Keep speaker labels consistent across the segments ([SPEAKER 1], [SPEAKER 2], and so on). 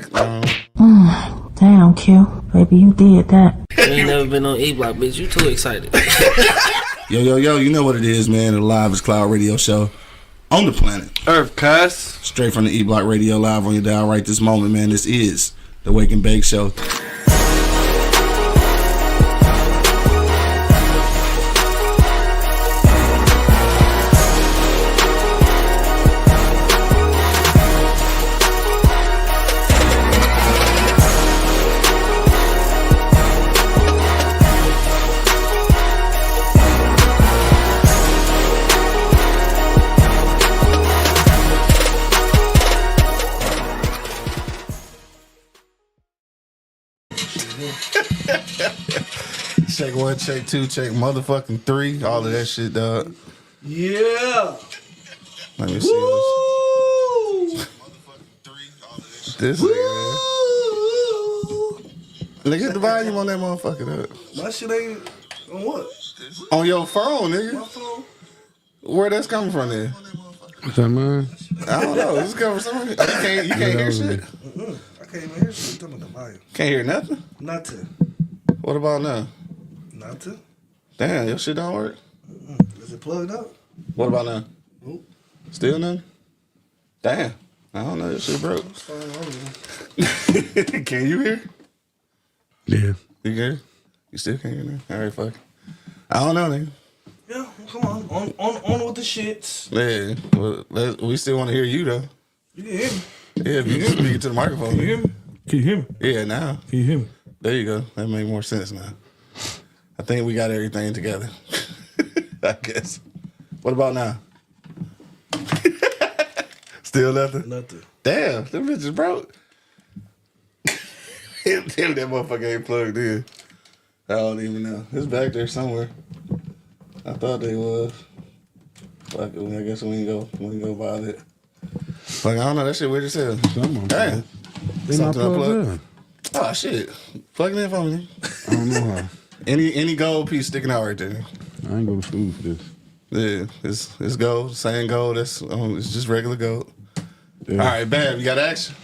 [SPEAKER 1] E-Block.
[SPEAKER 2] Damn, Q. Baby, you did that.
[SPEAKER 3] You ain't never been on E-Block, bitch. You too excited.
[SPEAKER 1] Yo, you know what it is, man. The Live is Cloud radio show on the planet
[SPEAKER 4] Earth, cuz.
[SPEAKER 1] straight from the E-Block radio, live on your dial right this moment, man. This is the Wake and Bake Show. Check 1, check 2, check motherfucking 3, all of that shit, dog.
[SPEAKER 4] Yeah.
[SPEAKER 1] Let me see this nigga, man. Look at the volume on that motherfucker, dog.
[SPEAKER 4] My shit ain't on what?
[SPEAKER 1] On your phone, nigga.
[SPEAKER 4] My phone?
[SPEAKER 1] Where that's coming from, then?
[SPEAKER 5] Is that mine?
[SPEAKER 1] I don't know. This is coming from somewhere. You can't hear shit.
[SPEAKER 4] I can't even hear shit. Talking about the volume.
[SPEAKER 1] Can't hear nothing.
[SPEAKER 4] Nothing.
[SPEAKER 1] What about now?
[SPEAKER 4] Nothing.
[SPEAKER 1] Damn, your shit don't work.
[SPEAKER 4] Is it plugged up?
[SPEAKER 1] What about now?
[SPEAKER 4] Nope.
[SPEAKER 1] Still nothing? Damn. I don't know. This shit broke. Can you hear?
[SPEAKER 5] Yeah.
[SPEAKER 1] You hear? You still can't hear now? All right, fuck. I don't know, nigga.
[SPEAKER 4] Yeah, come on with the shits.
[SPEAKER 1] Yeah, well, we still want to hear you, though.
[SPEAKER 4] You can hear me.
[SPEAKER 1] Yeah, if you can speak to the microphone.
[SPEAKER 4] Can you hear me? Can you hear me?
[SPEAKER 1] Yeah, now.
[SPEAKER 4] Can you hear me?
[SPEAKER 1] There you go. That makes more sense now. I think we got everything together. I guess. What about now? Still nothing?
[SPEAKER 4] Nothing.
[SPEAKER 1] Damn, them bitches broke. Damn, that motherfucker ain't plugged in. I don't even know. It's back there somewhere. I thought they was. Fuck it, I guess we ain't go by that. Like, I don't know, that shit weird as hell. Damn.
[SPEAKER 5] They not plugged in.
[SPEAKER 1] Oh shit. Plug it in for me.
[SPEAKER 5] I don't know how.
[SPEAKER 1] Any gold piece sticking out right there.
[SPEAKER 5] I ain't go to school for this.
[SPEAKER 1] Yeah, it's gold, same gold. It's just regular gold.
[SPEAKER 5] Yeah.
[SPEAKER 1] All right, bam, you got action?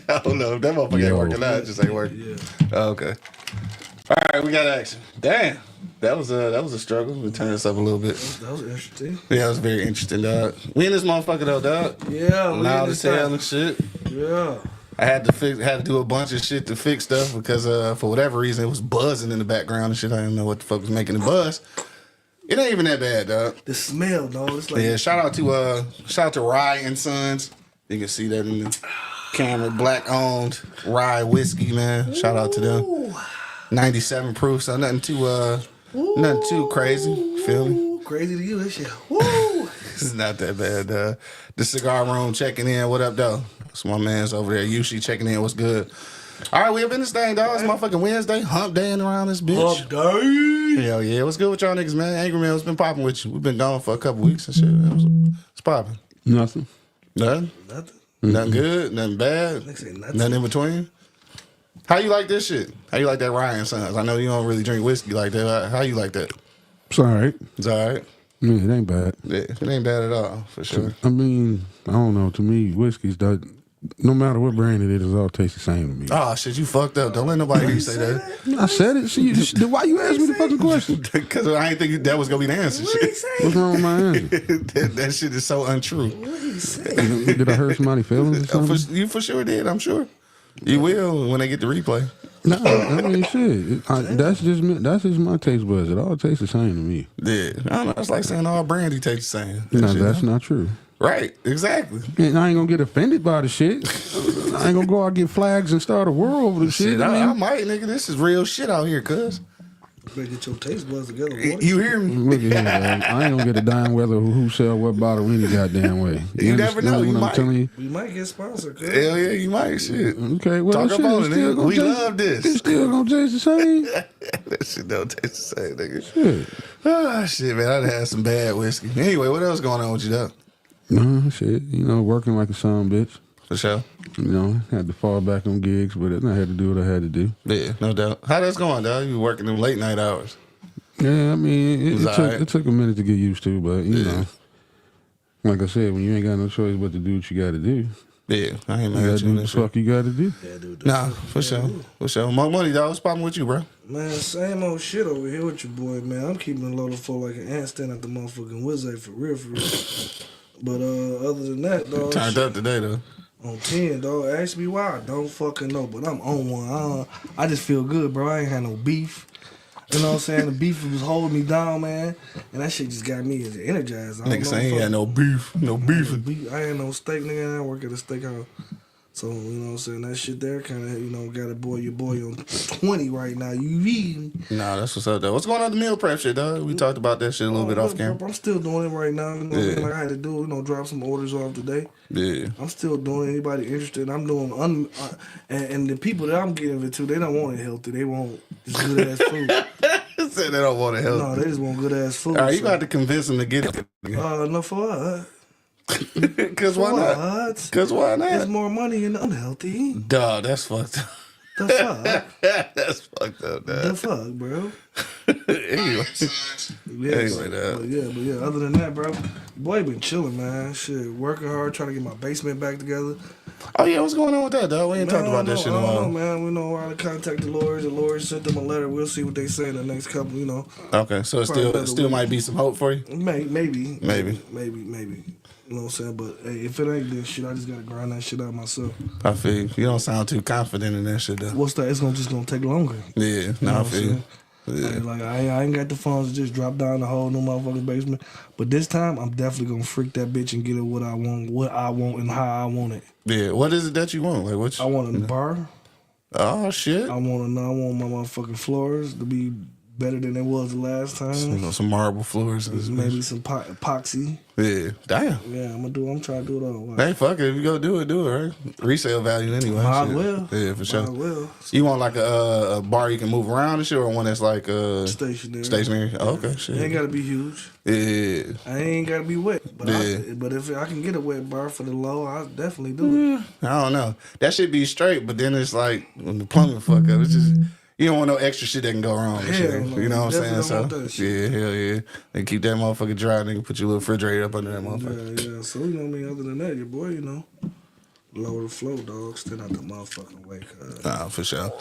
[SPEAKER 1] I don't know if that motherfucker ain't working out. It just ain't working.
[SPEAKER 4] Yeah.
[SPEAKER 1] Oh, okay. All right, we got action. Damn, that was a struggle. We turned this up a little bit.
[SPEAKER 4] That was interesting.
[SPEAKER 1] Yeah, it was very interesting, dog. We in this motherfucker though, dog.
[SPEAKER 4] Yeah.
[SPEAKER 1] Loud as hell and shit.
[SPEAKER 4] Yeah.
[SPEAKER 1] I had to do a bunch of shit to fix stuff because for whatever reason it was buzzing in the background and shit. I didn't know what the fuck was making it buzz. It ain't even that bad, dog.
[SPEAKER 4] The smell, dog. It's like
[SPEAKER 1] Yeah, shout out to Rye and Sons. You can see that in the camera. Black owned Rye whiskey, man. Shout out to them. 97 proof, so nothing too crazy. Feel me?
[SPEAKER 4] crazy to you. That shit. Woo.
[SPEAKER 1] It's not that bad. The cigar room checking in. What up, though? That's my man's over there. Usually checking in. What's good? All right, we up in this thing, dog. It's motherfucking Wednesday. Hump daying around this bitch.
[SPEAKER 4] Hump day.
[SPEAKER 1] Hell yeah. What's good with y'all niggas, man? Angry Man, what's been popping with you? We've been gone for a couple weeks and shit. What's popping?
[SPEAKER 5] Nothing.
[SPEAKER 1] Nothing?
[SPEAKER 4] Nothing.
[SPEAKER 1] Nothing good? Nothing bad?
[SPEAKER 4] Niggas say nothing.
[SPEAKER 1] Nothing in between? How you like this shit? How you like that Ryan Sons? I know you don't really drink whiskey like that. How you like that?
[SPEAKER 5] It's all right.
[SPEAKER 1] It's all right?
[SPEAKER 5] I mean, it ain't bad.
[SPEAKER 1] Yeah, it ain't bad at all, for sure.
[SPEAKER 5] I mean, I don't know. To me, whiskey's no matter what brand it is, it all tastes the same to me.
[SPEAKER 1] Oh, shit, you fucked up. Don't let nobody hear you say that.
[SPEAKER 5] I said it. See, why you ask me the fucking question?
[SPEAKER 1] Because I didn't think that was going to be the answer.
[SPEAKER 4] What he say?
[SPEAKER 5] What's wrong with my answer?
[SPEAKER 1] that shit is so untrue.
[SPEAKER 4] What he say?
[SPEAKER 5] Did I hurt somebody's feelings or something?
[SPEAKER 1] You for sure did, I'm sure. You will when they get the replay.
[SPEAKER 5] No, I mean, shit. That's just my taste buds. It all tastes the same to me.
[SPEAKER 1] Yeah. I don't know. It's like saying all brandy tastes the same.
[SPEAKER 5] No,
[SPEAKER 1] Shit,
[SPEAKER 5] that's
[SPEAKER 1] huh?
[SPEAKER 5] not true.
[SPEAKER 1] Right, exactly.
[SPEAKER 5] And I ain't gonna get offended by the shit. I ain't gonna go out and get flags and start a war over the shit.
[SPEAKER 1] I might, nigga. This is real shit out here, cuz.
[SPEAKER 4] You better get your taste buds together, boy.
[SPEAKER 1] You hear me?
[SPEAKER 5] Look at here, man. I ain't gonna get a dime whether who sell what bottle any goddamn way.
[SPEAKER 1] You never know.
[SPEAKER 5] What
[SPEAKER 1] You
[SPEAKER 5] I'm
[SPEAKER 1] might.
[SPEAKER 5] telling you?
[SPEAKER 4] We might get sponsored, cuz.
[SPEAKER 1] Hell yeah, you might. Shit.
[SPEAKER 5] Okay, well,
[SPEAKER 1] Talk
[SPEAKER 5] shit,
[SPEAKER 1] about it,
[SPEAKER 5] it's still
[SPEAKER 1] nigga.
[SPEAKER 5] gonna
[SPEAKER 1] We
[SPEAKER 5] taste-
[SPEAKER 1] love this.
[SPEAKER 5] It's still gonna taste the same.
[SPEAKER 1] That shit don't taste the same, nigga.
[SPEAKER 5] Shit.
[SPEAKER 1] Ah, shit, man. I done had some bad whiskey. Anyway, what else going on with you, though?
[SPEAKER 5] No, shit. You know, working like a son bitch.
[SPEAKER 1] For sure.
[SPEAKER 5] You know, had to fall back on gigs, but I had to do what I had to do.
[SPEAKER 1] Yeah, no doubt. How that's going, dog? You working them late night hours?
[SPEAKER 5] Yeah, I mean,
[SPEAKER 1] alright.
[SPEAKER 5] it took a minute to get used to, but, you know, like I said, when you ain't got no choice but to do what you got to do.
[SPEAKER 1] Yeah, I ain't mad
[SPEAKER 5] You
[SPEAKER 1] at
[SPEAKER 5] gotta
[SPEAKER 1] you.
[SPEAKER 5] do the fuck you gotta do.
[SPEAKER 4] Yeah, dude.
[SPEAKER 1] Nah, for sure. More money, dog. What's poppin' with you, bro?
[SPEAKER 4] Man, same old shit over here with your boy, man. I'm keeping a load of folk like an ant stand at the motherfucking wizard for real, for real. But other than that, dog,
[SPEAKER 1] Turned
[SPEAKER 4] shit,
[SPEAKER 1] up today, though.
[SPEAKER 4] on 10, dog. Ask me why. I don't fucking know, but I'm on one. I just feel good, bro. I ain't had no beef. You know what I'm saying? The beef was holding me down, man. And that shit just got me energized. I don't
[SPEAKER 1] Nigga
[SPEAKER 4] know
[SPEAKER 1] say he ain't had no beef. No beefing.
[SPEAKER 4] I ain't no steak, nigga. I work at a steakhouse. So, you know what I'm saying? That shit there kind of, got your boy on 20 right now. You eating.
[SPEAKER 1] Nah, that's what's up, though. What's going on with the meal prep shit, dog? We talked about that shit a little bit off camera.
[SPEAKER 4] I'm still doing it right now. You know what I mean? Like I had to do, drop some orders off today.
[SPEAKER 1] Yeah.
[SPEAKER 4] I'm still doing it. Anybody interested? I'm doing, and the people that I'm getting it to, they don't want it healthy. They want just good ass food.
[SPEAKER 1] Said they don't want to help.
[SPEAKER 4] No, they just want good ass food.
[SPEAKER 1] All right, you got to convince them to get it.
[SPEAKER 4] No, for what?
[SPEAKER 1] Because why not?
[SPEAKER 4] What?
[SPEAKER 1] Because why
[SPEAKER 4] There's
[SPEAKER 1] not?
[SPEAKER 4] more money in unhealthy.
[SPEAKER 1] Dog, that's fucked up.
[SPEAKER 4] The fuck?
[SPEAKER 1] That's fucked up,
[SPEAKER 4] The
[SPEAKER 1] dog.
[SPEAKER 4] fuck, bro?
[SPEAKER 1] Anyway.
[SPEAKER 4] Yes.
[SPEAKER 1] Anyway, dog.
[SPEAKER 4] But yeah. Other than that, bro, boy, been chilling, man. Shit, working hard, trying to get my basement back together.
[SPEAKER 1] Oh, yeah, what's going on with that, dog? We ain't talked about that shit in a
[SPEAKER 4] I don't know,
[SPEAKER 1] while.
[SPEAKER 4] man. We know how to contact the lawyers. The lawyers sent them a letter. We'll see what they say in the next couple.
[SPEAKER 1] Okay, so it
[SPEAKER 4] Probably another
[SPEAKER 1] still
[SPEAKER 4] week.
[SPEAKER 1] might be some hope for you?
[SPEAKER 4] Maybe.
[SPEAKER 1] Maybe.
[SPEAKER 4] You know what I'm saying? But hey, if it ain't this shit, I just gotta grind that shit out myself.
[SPEAKER 1] I feel you. You don't sound too confident in that shit, though.
[SPEAKER 4] What's that? It's just gonna take longer.
[SPEAKER 1] Yeah,
[SPEAKER 4] You
[SPEAKER 1] no,
[SPEAKER 4] know
[SPEAKER 1] I
[SPEAKER 4] what
[SPEAKER 1] feel
[SPEAKER 4] I'm
[SPEAKER 1] you.
[SPEAKER 4] saying?
[SPEAKER 1] Yeah.
[SPEAKER 4] Like I ain't got the funds to just drop down the whole new motherfucking basement. But this time, I'm definitely gonna freak that bitch and get it what I want, and how I want it.
[SPEAKER 1] Yeah, what is it that you want? Like, what?
[SPEAKER 4] I want a bar.
[SPEAKER 1] Oh, shit.
[SPEAKER 4] I want my motherfucking floors to be better than it was the last time.
[SPEAKER 1] Some marble floors. And
[SPEAKER 4] Maybe some epoxy.
[SPEAKER 1] Yeah, damn.
[SPEAKER 4] Yeah, I'm trying to do it all. Wow.
[SPEAKER 1] Hey, fuck it. If you go do it, right? Resale value anyway.
[SPEAKER 4] Might as
[SPEAKER 1] shit.
[SPEAKER 4] well.
[SPEAKER 1] Yeah, for sure.
[SPEAKER 4] Might as well.
[SPEAKER 1] You want like a bar you can move around and shit, or one that's like
[SPEAKER 4] Stationary.
[SPEAKER 1] stationary? Oh, okay,
[SPEAKER 4] It
[SPEAKER 1] shit.
[SPEAKER 4] ain't gotta be huge.
[SPEAKER 1] Yeah.
[SPEAKER 4] I ain't gotta be wet. But
[SPEAKER 1] Yeah.
[SPEAKER 4] but if I can get a wet bar for the low, I'll definitely do it.
[SPEAKER 1] I don't know. That should be straight, but then it's like when the plumbing fuck up, it's just you don't want no extra shit that can go wrong. And shit.
[SPEAKER 4] Hell no.
[SPEAKER 1] You know what I'm saying?
[SPEAKER 4] Definitely don't
[SPEAKER 1] So
[SPEAKER 4] want that shit.
[SPEAKER 1] yeah, hell yeah. They keep that motherfucker dry. Nigga, put your little refrigerator up under that motherfucker.
[SPEAKER 4] Yeah. So what I mean? Other than that, your boy, lower the flow, dog. Stand out the motherfucking way, cuz.
[SPEAKER 1] Nah, for sure.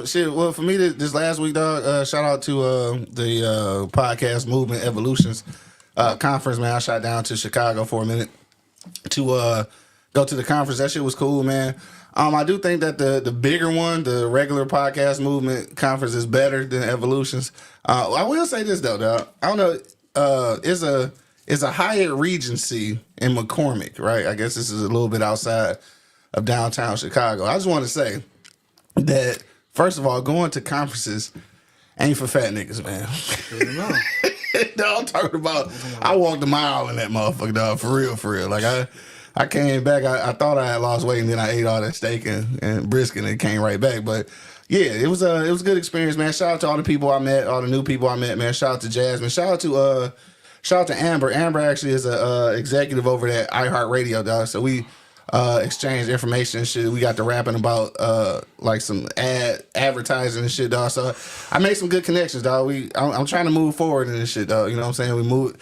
[SPEAKER 1] Shit. Well, for me, this last week, dog. Shout out to the podcast movement evolutions conference, man. I shot down to Chicago for a minute to go to the conference. That shit was cool, man. I do think that the bigger one, the regular podcast movement conference, is better than Evolutions. I will say this though, dog. I don't know. It's a Hyatt Regency in McCormick, right? I guess this is a little bit outside of downtown Chicago. I just want to say that first of all, going to conferences ain't for fat niggas, man. No, I'm talking about. I walked a mile in that motherfucker, dog. For real. Like I came back. I thought I had lost weight, and then I ate all that steak and brisket, and it came right back. But yeah, it was a good experience, man. Shout out to all the people I met, all the new people I met, man. Shout out to Jasmine. Shout out to Amber. Amber actually is a executive over at iHeartRadio, dog. So we exchanged information and shit. We got to rapping about like some advertising and shit, dog. So I made some good connections, dog. I'm trying to move forward in this shit, dog. You know what I'm saying? We moved.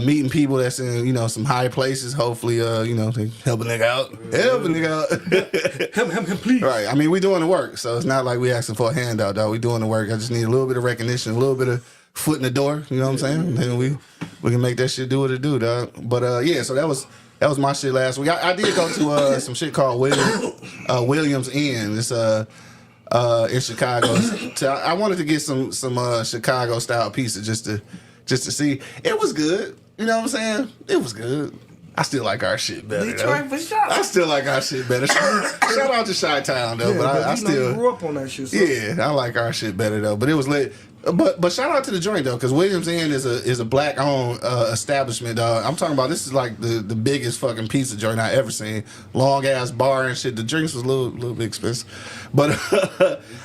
[SPEAKER 1] Meeting people that's in, some high places, hopefully, they help a nigga out.
[SPEAKER 4] Help, please.
[SPEAKER 1] Right. I mean, we doing the work, so it's not like we asking for a handout, dog. We doing the work. I just need a little bit of recognition, a little bit of foot in the door, you know what I'm saying? Then we can make that shit do what it do, dog. But yeah, so that was my shit last week. I did go to some shit called Williams Inn. It's in Chicago. So I wanted to get some Chicago style pizza just to see. It was good. You know what I'm saying? It was good. I still like our shit better.
[SPEAKER 4] Detroit for sure.
[SPEAKER 1] I still like our shit better. Shout out to Chi-Town though,
[SPEAKER 4] Yeah,
[SPEAKER 1] but I
[SPEAKER 4] you
[SPEAKER 1] still
[SPEAKER 4] grew up on that shit. So.
[SPEAKER 1] yeah, I like our shit better though. But it was lit. But shout out to the joint though, because Williams Inn is a black owned establishment, dog. I'm talking about this is like the biggest fucking pizza joint I ever seen. Long ass bar and shit. The drinks was a little bit expensive, but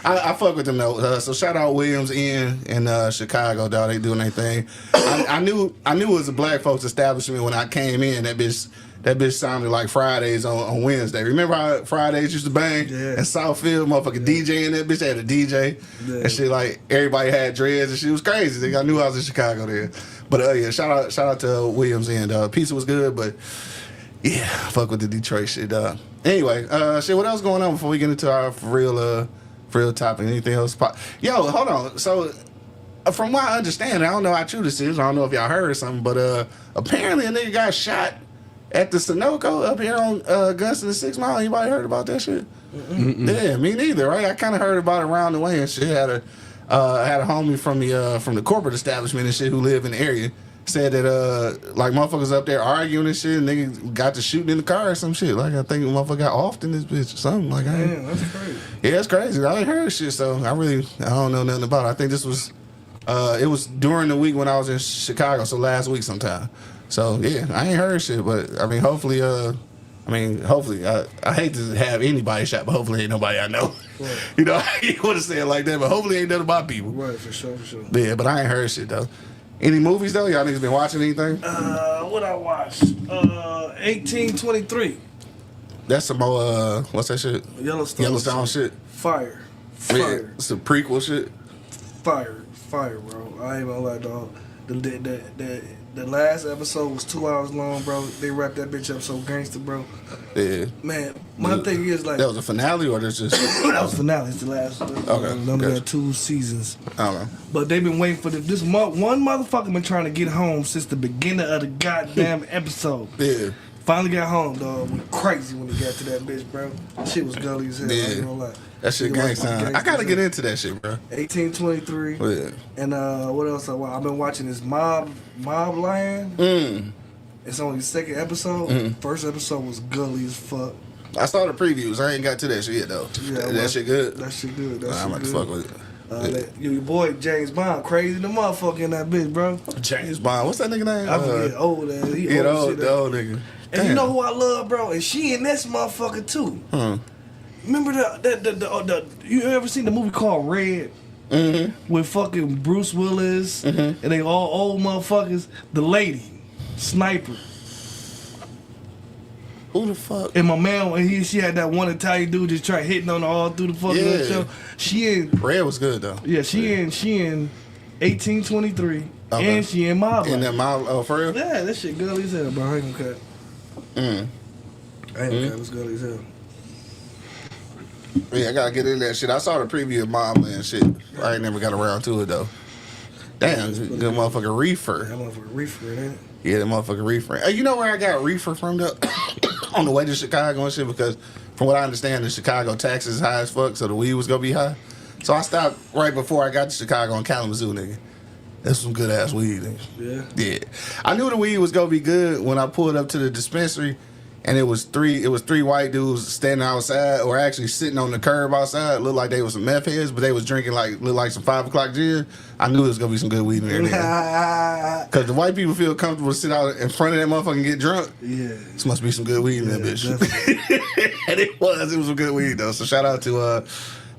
[SPEAKER 1] I fuck with them though. So shout out Williams Inn in Chicago, dog. They doing their thing. I knew it was a black folks establishment when I came in. That bitch sounded like Fridays on Wednesday. Remember how Fridays used to bang?
[SPEAKER 4] Yeah.
[SPEAKER 1] And Southfield, motherfucking DJ in that bitch. They had a DJ.
[SPEAKER 4] Yeah.
[SPEAKER 1] And shit, like, everybody had dreads and shit. It was crazy. I knew I was in Chicago there. But yeah, shout out to Williams Inn. Pizza was good, but Yeah, fuck with the Detroit shit, dog. Anyway, shit, what else going on before we get into our for real topic? Anything else? Yo, hold on. So, from what I understand, I don't know how true this is. I don't know if y'all heard something, but apparently a nigga got shot at the Sunoco up here on Gunston and 6 Mile. Anybody heard about that shit? Yeah, me neither, right? I kind of heard about it around the way and shit. Had a homie from the corporate establishment and shit who live in the area. Said that like motherfuckers up there arguing and shit, and niggas got to shooting in the car or some shit. Like I think motherfucker got offed in this bitch or something. Like
[SPEAKER 4] Damn, that's crazy.
[SPEAKER 1] Yeah, it's crazy. I ain't heard shit, so I don't know nothing about it. I think this was it was during the week when I was in Chicago, so last week sometime. So yeah, I ain't heard shit, but I mean hopefully I hate to have anybody shot, but hopefully ain't nobody I know.
[SPEAKER 4] Right.
[SPEAKER 1] You know, I want to say it like that, but hopefully ain't none of my people.
[SPEAKER 4] Right, for sure.
[SPEAKER 1] Yeah, but I ain't heard shit though. Any movies though? Y'all niggas been watching anything?
[SPEAKER 4] What I watched? 1823.
[SPEAKER 1] That's some more what's that shit? Yellowstone shit.
[SPEAKER 4] Fire.
[SPEAKER 1] Yeah, it's a prequel shit.
[SPEAKER 4] Fire, bro. I ain't gonna lie, dog. The last episode was 2 hours long, bro. They wrapped that bitch up so gangster, bro.
[SPEAKER 1] Yeah.
[SPEAKER 4] Man, my thing is like
[SPEAKER 1] that was a finale or that's just
[SPEAKER 4] that was finale. It's the last.
[SPEAKER 1] Okay.
[SPEAKER 4] They only got 2 seasons.
[SPEAKER 1] I don't know.
[SPEAKER 4] But they've been waiting for one motherfucker been trying to get home since the beginning of the goddamn episode.
[SPEAKER 1] Yeah.
[SPEAKER 4] Finally got home, dog. Went crazy when he got to that bitch, bro. Shit was gully as hell. I ain't gonna lie.
[SPEAKER 1] That shit gangsta. I gotta get into that shit, bro.
[SPEAKER 4] 1823.
[SPEAKER 1] Yeah.
[SPEAKER 4] And what else? I've been watching this Mob Lion. It's only the second episode. First episode was gully as fuck.
[SPEAKER 1] I saw the previews. I ain't got to that shit yet though.
[SPEAKER 4] Yeah,
[SPEAKER 1] that shit good.
[SPEAKER 4] That shit good.
[SPEAKER 1] I'm about to fuck with it.
[SPEAKER 4] Your boy James Bond, crazy the motherfucker in that bitch, bro.
[SPEAKER 1] James Bond. What's that nigga name?
[SPEAKER 4] I forget old ass.
[SPEAKER 1] The old nigga.
[SPEAKER 4] And you know who I love, bro? And she in this motherfucker too. Remember the you ever seen the movie called Red? With fucking Bruce Willis and they all old motherfuckers. The lady, Sniper.
[SPEAKER 1] Who the fuck?
[SPEAKER 4] And my man, and she had that one Italian dude just try hitting on her all through the fucking show. She in
[SPEAKER 1] Red was good though.
[SPEAKER 4] Yeah, she in 1823 and she in Mob.
[SPEAKER 1] In that Mob? Oh, for real?
[SPEAKER 4] Yeah, that shit gully as hell, bro. I ain't gonna cut. I ain't gonna cut. It's gully as hell.
[SPEAKER 1] Yeah, I gotta get into that shit. I saw the preview of Mom and shit. I ain't never got around to it though. Damn, good motherfucker Reefer.
[SPEAKER 4] That motherfucker Reefer, ain't it?
[SPEAKER 1] Yeah, the motherfucker Reefer. Hey, you know where I got Reefer from though? On the way to Chicago and shit, because from what I understand, the Chicago taxes high as fuck, so the weed was gonna be high. So I stopped right before I got to Chicago in Kalamazoo, nigga. That's some good ass weed, nigga. Yeah. I knew the weed was gonna be good when I pulled up to the dispensary. And it was three white dudes standing outside, or actually sitting on the curb outside. Looked like they was some meth heads, but they was drinking looked like some 5 o'clock gin. I knew there was gonna be some good weed in there. Because the white people feel comfortable to sit out in front of that motherfucker and get drunk. Yeah, this must be some good weed in that bitch. And it was some good weed though. So shout out to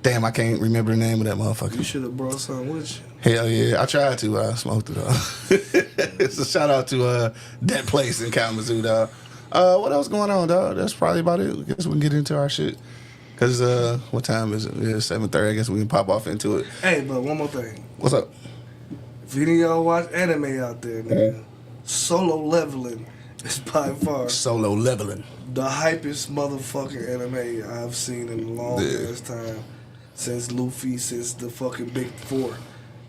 [SPEAKER 1] damn, I can't remember the name of that motherfucker.
[SPEAKER 4] You should have brought some with you.
[SPEAKER 1] Hell yeah, I tried to. I smoked it all. So shout out to that place in Kalamazoo, dog. What else going on, dog? That's probably about it. I guess we can get into our shit. Cause what time is it? Yeah, 7:30. I guess we can pop off into it.
[SPEAKER 4] Hey, but one more thing.
[SPEAKER 1] What's up?
[SPEAKER 4] If any of y'all watch anime out there, nigga, Solo Leveling is by far
[SPEAKER 1] Solo Leveling
[SPEAKER 4] the hypest motherfucking anime I've seen in a long ass time. Since Luffy, since the fucking Big Four.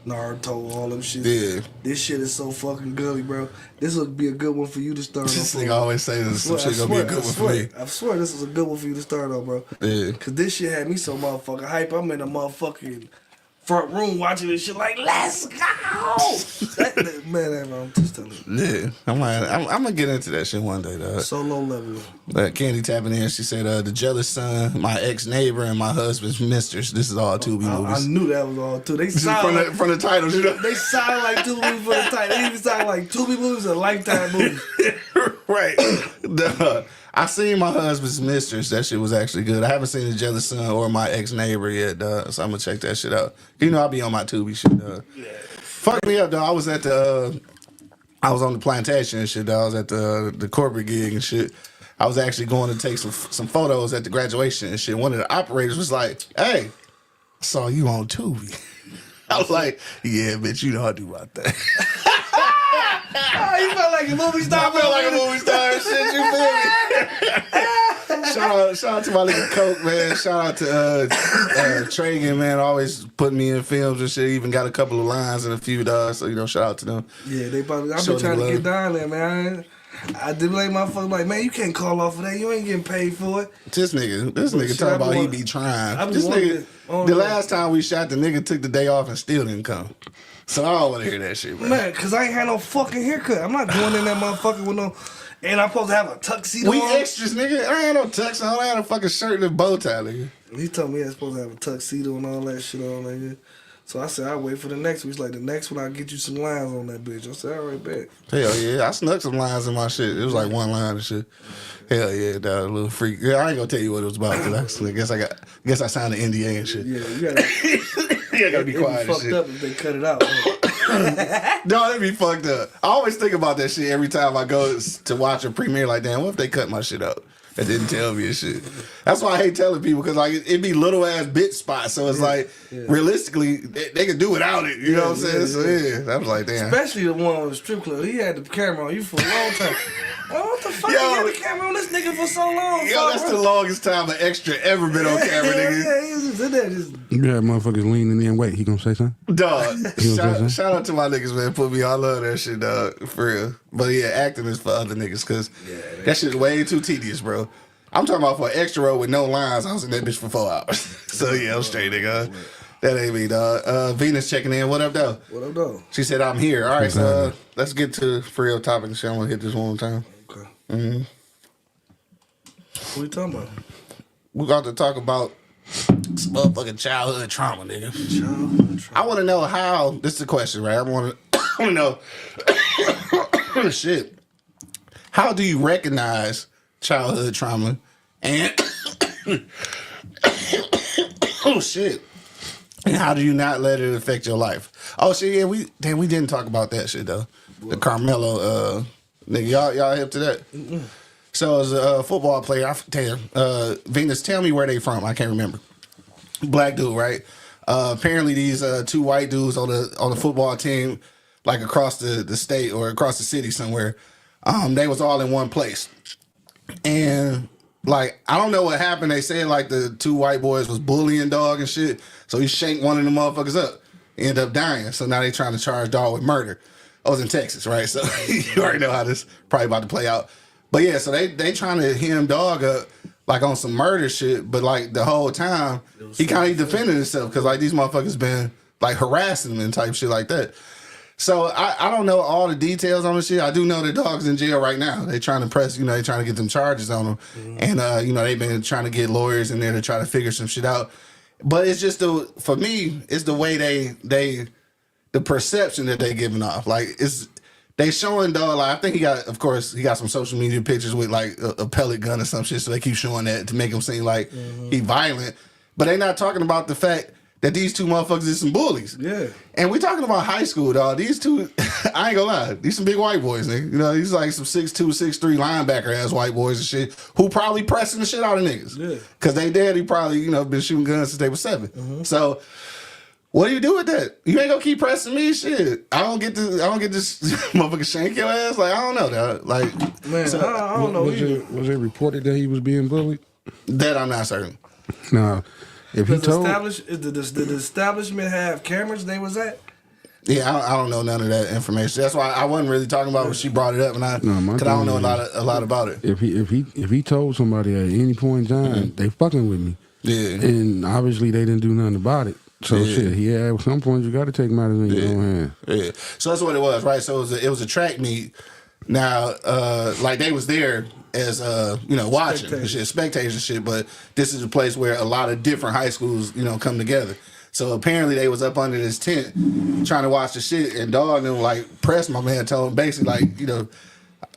[SPEAKER 4] Naruto, all them shit. Yeah. This shit is so fucking gully, bro. This would be a good one for you to start
[SPEAKER 1] this
[SPEAKER 4] on.
[SPEAKER 1] This nigga always say this some shit gonna be a good one for me.
[SPEAKER 4] I swear this is a good one for you to start on, bro. Yeah. Cause this shit had me so motherfucking hype. I'm in a motherfucking front room watching this shit like, let's go! man, I'm just telling you.
[SPEAKER 1] Yeah. I'm gonna get into that shit one day, dog.
[SPEAKER 4] Solo Level.
[SPEAKER 1] Candy tapping in, she said, The Jealous Son, My Ex-Neighbor, and My Husband's Mistress. This is all Tubi movies.
[SPEAKER 4] I knew that was all Tubi. They sound
[SPEAKER 1] from the titles, you know?
[SPEAKER 4] They sound like Tubi movies for the title. They even sound like Tubi movies or Lifetime movies.
[SPEAKER 1] Right. I seen My Husband's Mistress. That shit was actually good. I haven't seen The Jealous Son or My Ex-Neighbor yet, dog. So I'm gonna check that shit out. You know, I'll be on my Tubi shit, dog. Yeah. Fuck me up, dog. I was on the plantation and shit, dog. I was at the corporate gig and shit. I was actually going to take some photos at the graduation and shit. One of the operators was like, hey, I saw you on Tubi. I was like, yeah, bitch, you know I do my thing.
[SPEAKER 4] Oh, you felt like a movie star.
[SPEAKER 1] I feel like a movie star and shit, you feel me? shout out to my nigga Coke, man. Shout out to Tragan, man. Always putting me in films and shit. Even got a couple of lines and a few dogs. So, shout out to them.
[SPEAKER 4] Yeah, they probably. I've been trying to get down there, man. I did blame motherfuckers like, man, you can't call off of that. You ain't getting paid for it.
[SPEAKER 1] This nigga talking about he be trying. This nigga, the last time we shot, the nigga took the day off and still didn't come. So I don't want to hear that shit, bro.
[SPEAKER 4] Man, because I ain't had no fucking haircut. I'm not going in that motherfucker with no... And I'm supposed to have a tuxedo
[SPEAKER 1] We
[SPEAKER 4] on.
[SPEAKER 1] extras, nigga. I ain't no tux on. I had a fucking shirt and a bow tie, nigga.
[SPEAKER 4] He told me I was supposed to have a tuxedo and all that shit on, nigga. So I said, I'll wait for the next one. He's like, the next one, I'll get you some lines on that bitch. I said, all right, bet.
[SPEAKER 1] Hell yeah. I snuck some lines in my shit. It was like one line and shit. Hell yeah, dog. A little freak. Yeah, I ain't gonna tell you what it was about, because I guess I signed an NDA and shit.
[SPEAKER 4] Yeah, you gotta
[SPEAKER 1] be quiet
[SPEAKER 4] It'd
[SPEAKER 1] and
[SPEAKER 4] be fucked
[SPEAKER 1] shit.
[SPEAKER 4] up if they cut it out.
[SPEAKER 1] No, it'd be fucked up. I always think about that shit every time I go to watch a premiere. Like, damn, what if they cut my shit out? That didn't tell me and shit. That's why I hate telling people, because like it be little ass bit spots. So it's realistically they could do without it. You know what I'm saying? So I was like, damn.
[SPEAKER 4] Especially the one on the strip club. He had the camera on you for a long time. What the fuck? You had the camera on this nigga for so long?
[SPEAKER 1] Yo, that's the longest time an extra ever been on camera, nigga.
[SPEAKER 4] Yeah, he was just in there just...
[SPEAKER 5] You had motherfuckers leaning in. Wait, he gonna say something?
[SPEAKER 1] Dog,
[SPEAKER 5] say
[SPEAKER 1] shout out to my niggas, man. Put me, I love that shit, dog, for real. But yeah, acting is for other niggas, because that shit's way too tedious, bro. I'm talking about for an extra role with no lines. I was in that bitch for 4 hours. So yeah, I'm straight, nigga. That ain't me, dog. Venus checking in. What up, though?
[SPEAKER 4] What up, though?
[SPEAKER 1] She said, I'm here. All right, so let's get to for real topic and shit. I'm gonna hit this one more time.
[SPEAKER 4] Okay.
[SPEAKER 1] Mm-hmm.
[SPEAKER 4] What you talking about?
[SPEAKER 1] We got to talk about some motherfucking childhood trauma, nigga. I want to know how. This is the question, right? I want to know. Shit. How do you recognize childhood trauma? And oh shit. And how do you not let it affect your life? Oh shit, yeah, we didn't talk about that shit though. The Carmelo nigga, y'all hip to that? Mm-mm. So as a football player, Venus, tell me where they from. I can't remember. Black dude, right? Apparently these two white dudes on the football team, like across the state or across the city somewhere, they was all in one place. And like, I don't know what happened. They said like the two white boys was bullying dog and shit. So he shanked one of them motherfuckers up. He ended up dying. So now they trying to charge dog with murder. I was in Texas, right? So you already know how this probably about to play out. But yeah, so they trying to hem dog up like on some murder shit. But like the whole time, he kind of defended himself because like these motherfuckers been like harassing him and type shit like that. So I don't know all the details on the shit. I do know the dog's in jail right now. They trying to press, they trying to get them charges on him. Mm-hmm. And, they've been trying to get lawyers in there to try to figure some shit out. But it's just, for me, it's the way the perception that they giving off. Like, they showing dog, like, I think he got some social media pictures with like a pellet gun or some shit. So they keep showing that to make him seem like he violent. But they not talking about the fact that these two motherfuckers is some bullies. Yeah. And we talking about high school, dog. These two, I ain't gonna lie, these some big white boys, nigga. These like some 6'2", 6'3" linebacker ass white boys and shit who probably pressing the shit out of niggas. Yeah. Cause they daddy probably, been shooting guns since they were 7. Mm-hmm. So what do you do with that? You ain't gonna keep pressing me, shit. I don't get this motherfucker shank your ass. Like, I don't know, dog. Like,
[SPEAKER 4] man, so, I don't know.
[SPEAKER 5] Was it reported that he was being bullied?
[SPEAKER 1] That I'm not certain.
[SPEAKER 5] No. If he told,
[SPEAKER 4] did the establishment have cameras they was at?
[SPEAKER 1] Yeah, I don't know none of that information. That's why I wasn't really talking about when she brought it up, and I don't know a lot about it.
[SPEAKER 5] If he told somebody at any point in time, they fucking with me. Yeah, and obviously they didn't do nothing about it. So at some point you got to take matters in your own hands. Yeah,
[SPEAKER 1] so that's what it was, right? So it was a track meet. Now, like they was there as watching spectators and shit, but this is a place where a lot of different high schools, come together. So apparently they was up under this tent trying to watch the shit, and dog and them like pressed my man, told him basically like,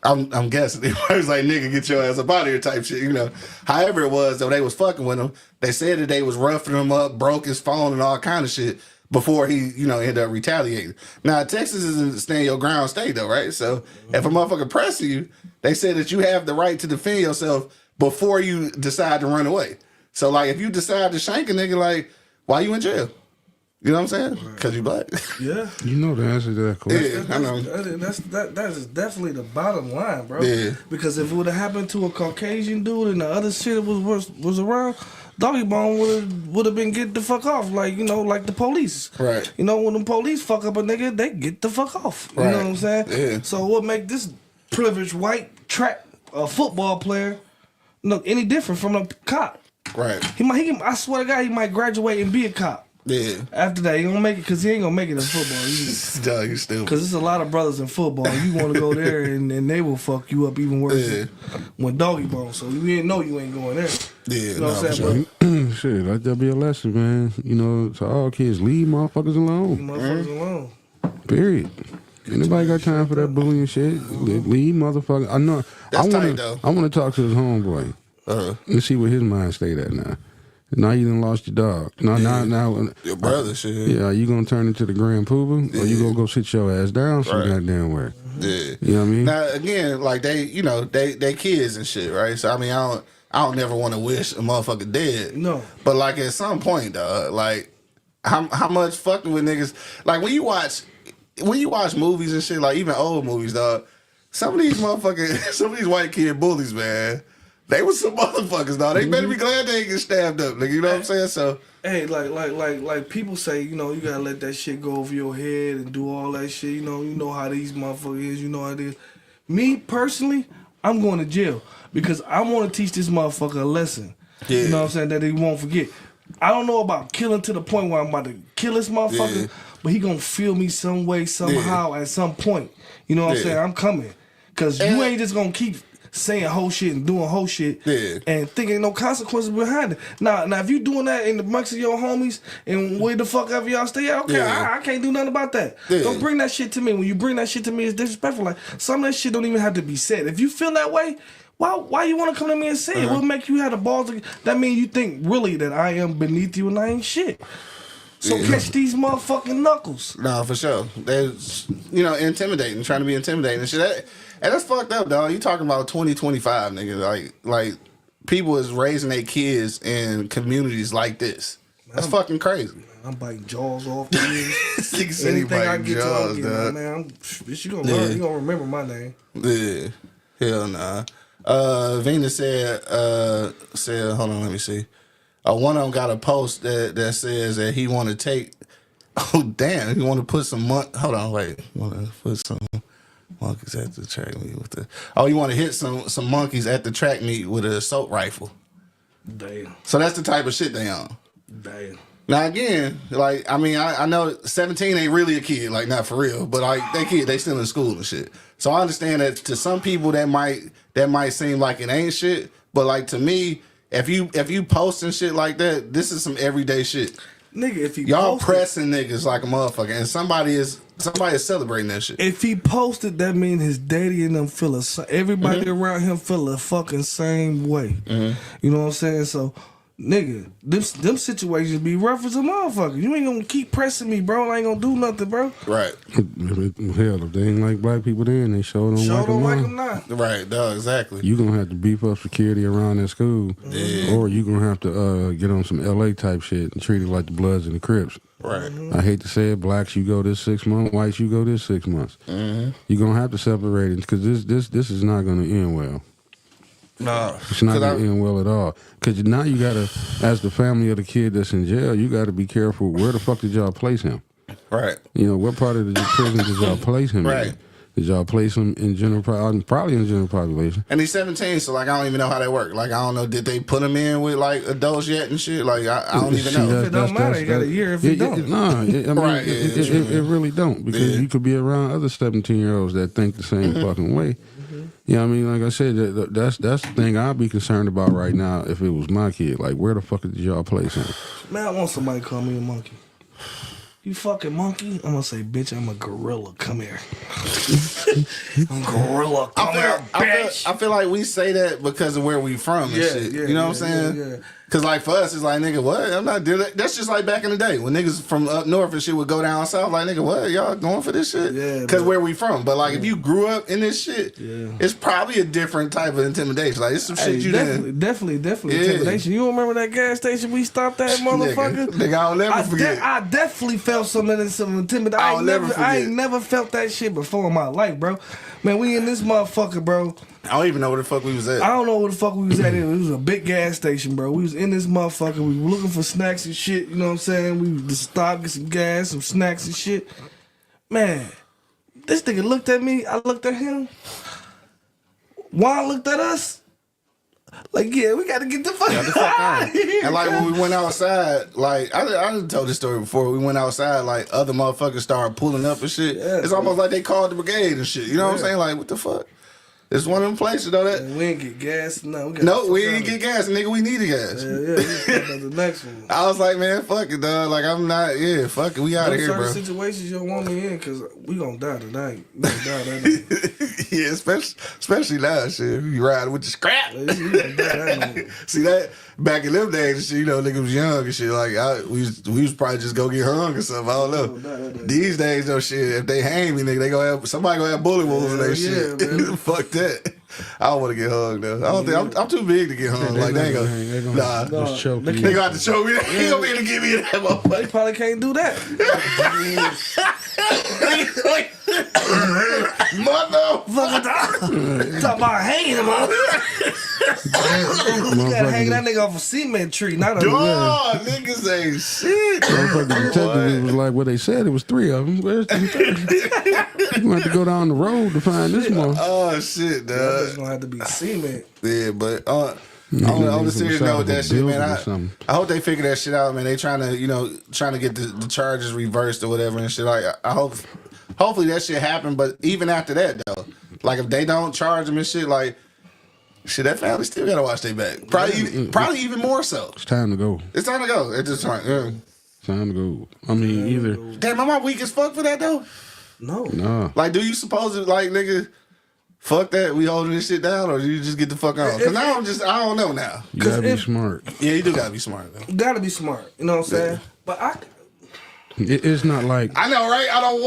[SPEAKER 1] I'm guessing it was like, nigga, get your ass up out of here type shit, However it was, though, they was fucking with him. They said that they was roughing him up, broke his phone and all kind of shit before he, ended up retaliating. Now, Texas isn't a stand your ground state, though, right? So if a motherfucker pressing you, they say that you have the right to defend yourself before you decide to run away. So, like, if you decide to shank a nigga, like, why you in jail? You know what I'm saying? Because you black.
[SPEAKER 4] Yeah.
[SPEAKER 5] You know the answer to that question.
[SPEAKER 1] Yeah, I know.
[SPEAKER 4] That is definitely the bottom line, bro.
[SPEAKER 1] Yeah.
[SPEAKER 4] Because if it would have happened to a Caucasian dude and the other shit was around, Doggy Bone would have been get the fuck off, like like the police.
[SPEAKER 1] Right.
[SPEAKER 4] When the police fuck up a nigga, they get the fuck off. You
[SPEAKER 1] Right.
[SPEAKER 4] know what I'm saying?
[SPEAKER 1] Yeah.
[SPEAKER 4] So what make this privileged white track football player look any different from a cop?
[SPEAKER 1] Right.
[SPEAKER 4] I swear to God, he might graduate and be a cop.
[SPEAKER 1] Yeah.
[SPEAKER 4] After that, he gonna make it because he ain't gonna make it in football.
[SPEAKER 1] Dog, you stupid.
[SPEAKER 4] Because there's a lot of brothers in football. You want to go there and they will fuck you up even worse when Doggy Bone. So you ain't know you ain't going there.
[SPEAKER 1] Yeah,
[SPEAKER 4] You know what I'm saying?
[SPEAKER 1] sure.
[SPEAKER 5] Shit, let that be a lesson, man. To all kids, leave motherfuckers alone.
[SPEAKER 4] Motherfuckers alone.
[SPEAKER 5] Period. Anybody got time for that bullying shit? Leave motherfuckers. I know.
[SPEAKER 1] That's tight, though.
[SPEAKER 5] I want to talk to his homeboy. Let's see where his mind stayed at now. Now you done lost your dog. Now,
[SPEAKER 1] Your brother, shit.
[SPEAKER 5] Yeah, are you gonna turn into the Grand Poobah, or you gonna go sit your ass down some
[SPEAKER 1] Right.
[SPEAKER 5] goddamn where?
[SPEAKER 1] Yeah.
[SPEAKER 5] You know what I mean?
[SPEAKER 1] Now again, like they kids and shit, right? So I mean, I don't never want to wish a motherfucker dead.
[SPEAKER 4] No.
[SPEAKER 1] But like at some point, dog, like how much fucking with niggas? Like when you watch movies and shit, like even old movies, dog. Some of these white kid bullies, man. They was some motherfuckers, dog. They better be glad they ain't get stabbed up, nigga. You know what I'm saying? So
[SPEAKER 4] Hey, like people say, you gotta let that shit go over your head and do all that shit. You know how these motherfuckers is. You know how it is. Me personally, I'm going to jail because I want to teach this motherfucker a lesson.
[SPEAKER 1] Yeah.
[SPEAKER 4] You know what I'm saying? That he won't forget. I don't know about killing to the point where I'm about to kill this motherfucker,
[SPEAKER 1] Yeah.
[SPEAKER 4] but he gonna feel me some way, somehow, at some point. You know what I'm
[SPEAKER 1] Yeah.
[SPEAKER 4] saying? I'm coming. Cause you ain't just gonna keep saying whole shit and doing whole shit and thinking no consequences behind it. Now if you doing that in the amongst of your homies and where the fuck ever y'all stay at, okay, I can't do nothing about that.
[SPEAKER 1] Yeah.
[SPEAKER 4] Don't bring that shit to me. When you bring that shit to me, it's disrespectful. Like some of that shit don't even have to be said. If you feel that way, why you want to come to me and say it? What make you have the balls? That mean you think really that I am beneath you and I ain't shit. So catch these motherfucking knuckles.
[SPEAKER 1] nah, for sure. They're intimidating, trying to be intimidating and shit. And that's fucked up, dog. You talking about 2025, nigga. Like people is raising their kids in communities like this. That's fucking crazy.
[SPEAKER 4] I'm biting jaws off the ears.
[SPEAKER 1] Nigga said he
[SPEAKER 4] Anything I
[SPEAKER 1] biting
[SPEAKER 4] get to,
[SPEAKER 1] jaws,
[SPEAKER 4] I'm
[SPEAKER 1] dog.
[SPEAKER 4] man. Bitch, you gonna learn. You gonna remember my name.
[SPEAKER 1] Yeah. Hell nah. Venus said, hold on, let me see. One of them got a post that says that he want to take, he want to put some, hold on, wait. Want to put some monkeys at the track meet with you want to hit some monkeys at the track meet with an assault rifle.
[SPEAKER 4] Damn.
[SPEAKER 1] So that's the type of shit they on.
[SPEAKER 4] Damn.
[SPEAKER 1] Now again, like I know 17 ain't really a kid, like not for real, but like they still in school and shit. So I understand that to some people that might seem like it ain't shit, but like to me, if you posting shit like that, this is some everyday shit.
[SPEAKER 4] Nigga, if he
[SPEAKER 1] Y'all
[SPEAKER 4] posted,
[SPEAKER 1] pressing niggas like a motherfucker, and somebody is celebrating that shit.
[SPEAKER 4] if he posted, that mean his daddy and them feel everybody around him feel the fucking same way. You know what I'm saying? So, nigga, them situations be rough as a motherfucker. You ain't gonna keep pressing me, bro. I ain't gonna do nothing, bro.
[SPEAKER 1] Right.
[SPEAKER 5] Hell, if they ain't like black people then, they sure don't like them
[SPEAKER 4] like
[SPEAKER 5] now.
[SPEAKER 4] him now.
[SPEAKER 1] Right, dog, exactly.
[SPEAKER 5] You gonna have to beef up security around that school, or you gonna have to get on some LA type shit and treat it like the Bloods and the Crips.
[SPEAKER 1] Right.
[SPEAKER 5] I hate to say it, blacks you go this 6 months, whites you go this 6 months. You're gonna have to separate it because this is not gonna end well.
[SPEAKER 1] No,
[SPEAKER 5] It's not gonna end well at all. Because now you gotta, as the family of the kid that's in jail, you gotta be careful. Where the fuck did y'all place him?
[SPEAKER 1] right.
[SPEAKER 5] What part of the prison did y'all place him
[SPEAKER 1] Right.
[SPEAKER 5] in? Did y'all place him in general, probably in general population?
[SPEAKER 1] And he's 17, so like I don't even know how that work. Like I don't know, did they put him in with like adults yet and shit? Like I don't even know.
[SPEAKER 4] It don't matter. You got a year if you don't.
[SPEAKER 5] Nah,
[SPEAKER 1] Right,
[SPEAKER 5] it really don't because you could be around other 17-year-olds that think the same fucking way. You know what I mean? Like I said, that's the thing I'd be concerned about right now if it was my kid. Like, where the fuck did y'all place him?
[SPEAKER 4] Man, I want somebody to call me a monkey. You fucking monkey? I'm gonna say, bitch, I'm a gorilla. Come here. I'm a gorilla. Come here, bitch.
[SPEAKER 1] I feel like we say that because of where we from and shit. You know what I'm saying?
[SPEAKER 4] Yeah.
[SPEAKER 1] Cause like for us, it's like nigga, what? I'm not doing that. That's just like back in the day when niggas from up north and shit would go down south. Like nigga, what? Y'all going for this shit?
[SPEAKER 4] Yeah,
[SPEAKER 1] Cause
[SPEAKER 4] bro.
[SPEAKER 1] where we from. But like if you grew up in this shit, it's probably a different type of intimidation. Like it's some shit you didn't.
[SPEAKER 4] definitely
[SPEAKER 1] Yeah.
[SPEAKER 4] intimidation. You don't remember that gas station we stopped at, motherfucker?
[SPEAKER 1] Nigga, I'll never forget.
[SPEAKER 4] I definitely felt some intimidation.
[SPEAKER 1] I'll never
[SPEAKER 4] I
[SPEAKER 1] forget.
[SPEAKER 4] ain't never felt that shit before in my life, bro. Man, we in this motherfucker, bro.
[SPEAKER 1] I don't even know where the fuck we was at.
[SPEAKER 4] I don't know where the fuck we was at. It was a big gas station, bro. We was in this motherfucker. We were looking for snacks and shit. You know what I'm saying? We just stopped, get some gas, some snacks and shit. Man, this nigga looked at me. I looked at him. Juan looked at us. Like, yeah, we got to get the fuck out.
[SPEAKER 1] And like when we went outside, like I done told this story before. We went outside, like other motherfuckers started pulling up and shit.
[SPEAKER 4] Yeah,
[SPEAKER 1] it's almost like they called the brigade and shit. You know what I'm saying? Like what the fuck? It's one of them places though that.
[SPEAKER 4] We ain't get gas. No,
[SPEAKER 1] We didn't get gas, nigga. We needed gas.
[SPEAKER 4] Yeah, we stopped at the next one.
[SPEAKER 1] I was like, man, fuck it, dog. Like I'm not. Yeah, fuck it. We out of
[SPEAKER 4] There's
[SPEAKER 1] here,
[SPEAKER 4] certain
[SPEAKER 1] bro.
[SPEAKER 4] situations you don't want me in because we gonna die tonight. We gonna die that night.
[SPEAKER 1] Yeah, especially now, shit. You riding with the scrap.
[SPEAKER 4] We gonna die that night.
[SPEAKER 1] See that back in them days, and shit, you know, niggas was young and shit. Like we was probably just go get hung or something. I don't know. These days, though, shit. If they hang me, nigga, they gonna have somebody gonna have bullet wounds in their shit.
[SPEAKER 4] man.
[SPEAKER 1] Fuck that. I don't want to get hung though. I don't think I'm too big to get hung. Like they ain't gonna. Nah,
[SPEAKER 5] just choke you.
[SPEAKER 1] they gonna have to choke me. He gonna be able to give me that
[SPEAKER 4] They
[SPEAKER 1] motherfucker.
[SPEAKER 4] probably can't do that.
[SPEAKER 1] Mother.
[SPEAKER 4] Talk about hanging him up. You gotta hang that
[SPEAKER 5] Motherfucker,
[SPEAKER 4] nigga off a cement tree, not a
[SPEAKER 1] Dog, niggas ain't shit.
[SPEAKER 5] motherfucker detective was like, well, they said it was 3 of them. Where's the third? You have to go down the road to find this one.
[SPEAKER 1] Oh shit,
[SPEAKER 4] That's
[SPEAKER 1] dog.
[SPEAKER 4] gonna have to be cement.
[SPEAKER 1] Yeah, but on
[SPEAKER 5] Nigga,
[SPEAKER 1] the
[SPEAKER 5] from
[SPEAKER 1] serious
[SPEAKER 5] the
[SPEAKER 1] note,
[SPEAKER 5] side of
[SPEAKER 1] that
[SPEAKER 5] a
[SPEAKER 1] shit, man.
[SPEAKER 5] building or something.
[SPEAKER 1] I hope they figure that shit out, man. They trying to get the charges reversed or whatever and shit. Like I hope, hopefully that shit happen. But even after that, though, like if they don't charge them and shit, like shit, that family still gotta watch their back. Probably even more so.
[SPEAKER 5] It's time to go.
[SPEAKER 1] It's time to go at this point. Yeah.
[SPEAKER 5] It's time to go. I mean, either
[SPEAKER 1] Damn, am I weak as fuck for that though?
[SPEAKER 4] No.
[SPEAKER 5] nah.
[SPEAKER 1] Like, do you suppose it, like, nigga, fuck that, we holding this shit down, or do you just get the fuck on? Because now I don't know now.
[SPEAKER 5] You gotta be
[SPEAKER 4] if-
[SPEAKER 5] smart.
[SPEAKER 1] Yeah, you do gotta be smart though.
[SPEAKER 4] You gotta be smart. You know what I'm saying? But
[SPEAKER 5] It's not like
[SPEAKER 1] I know, right? I don't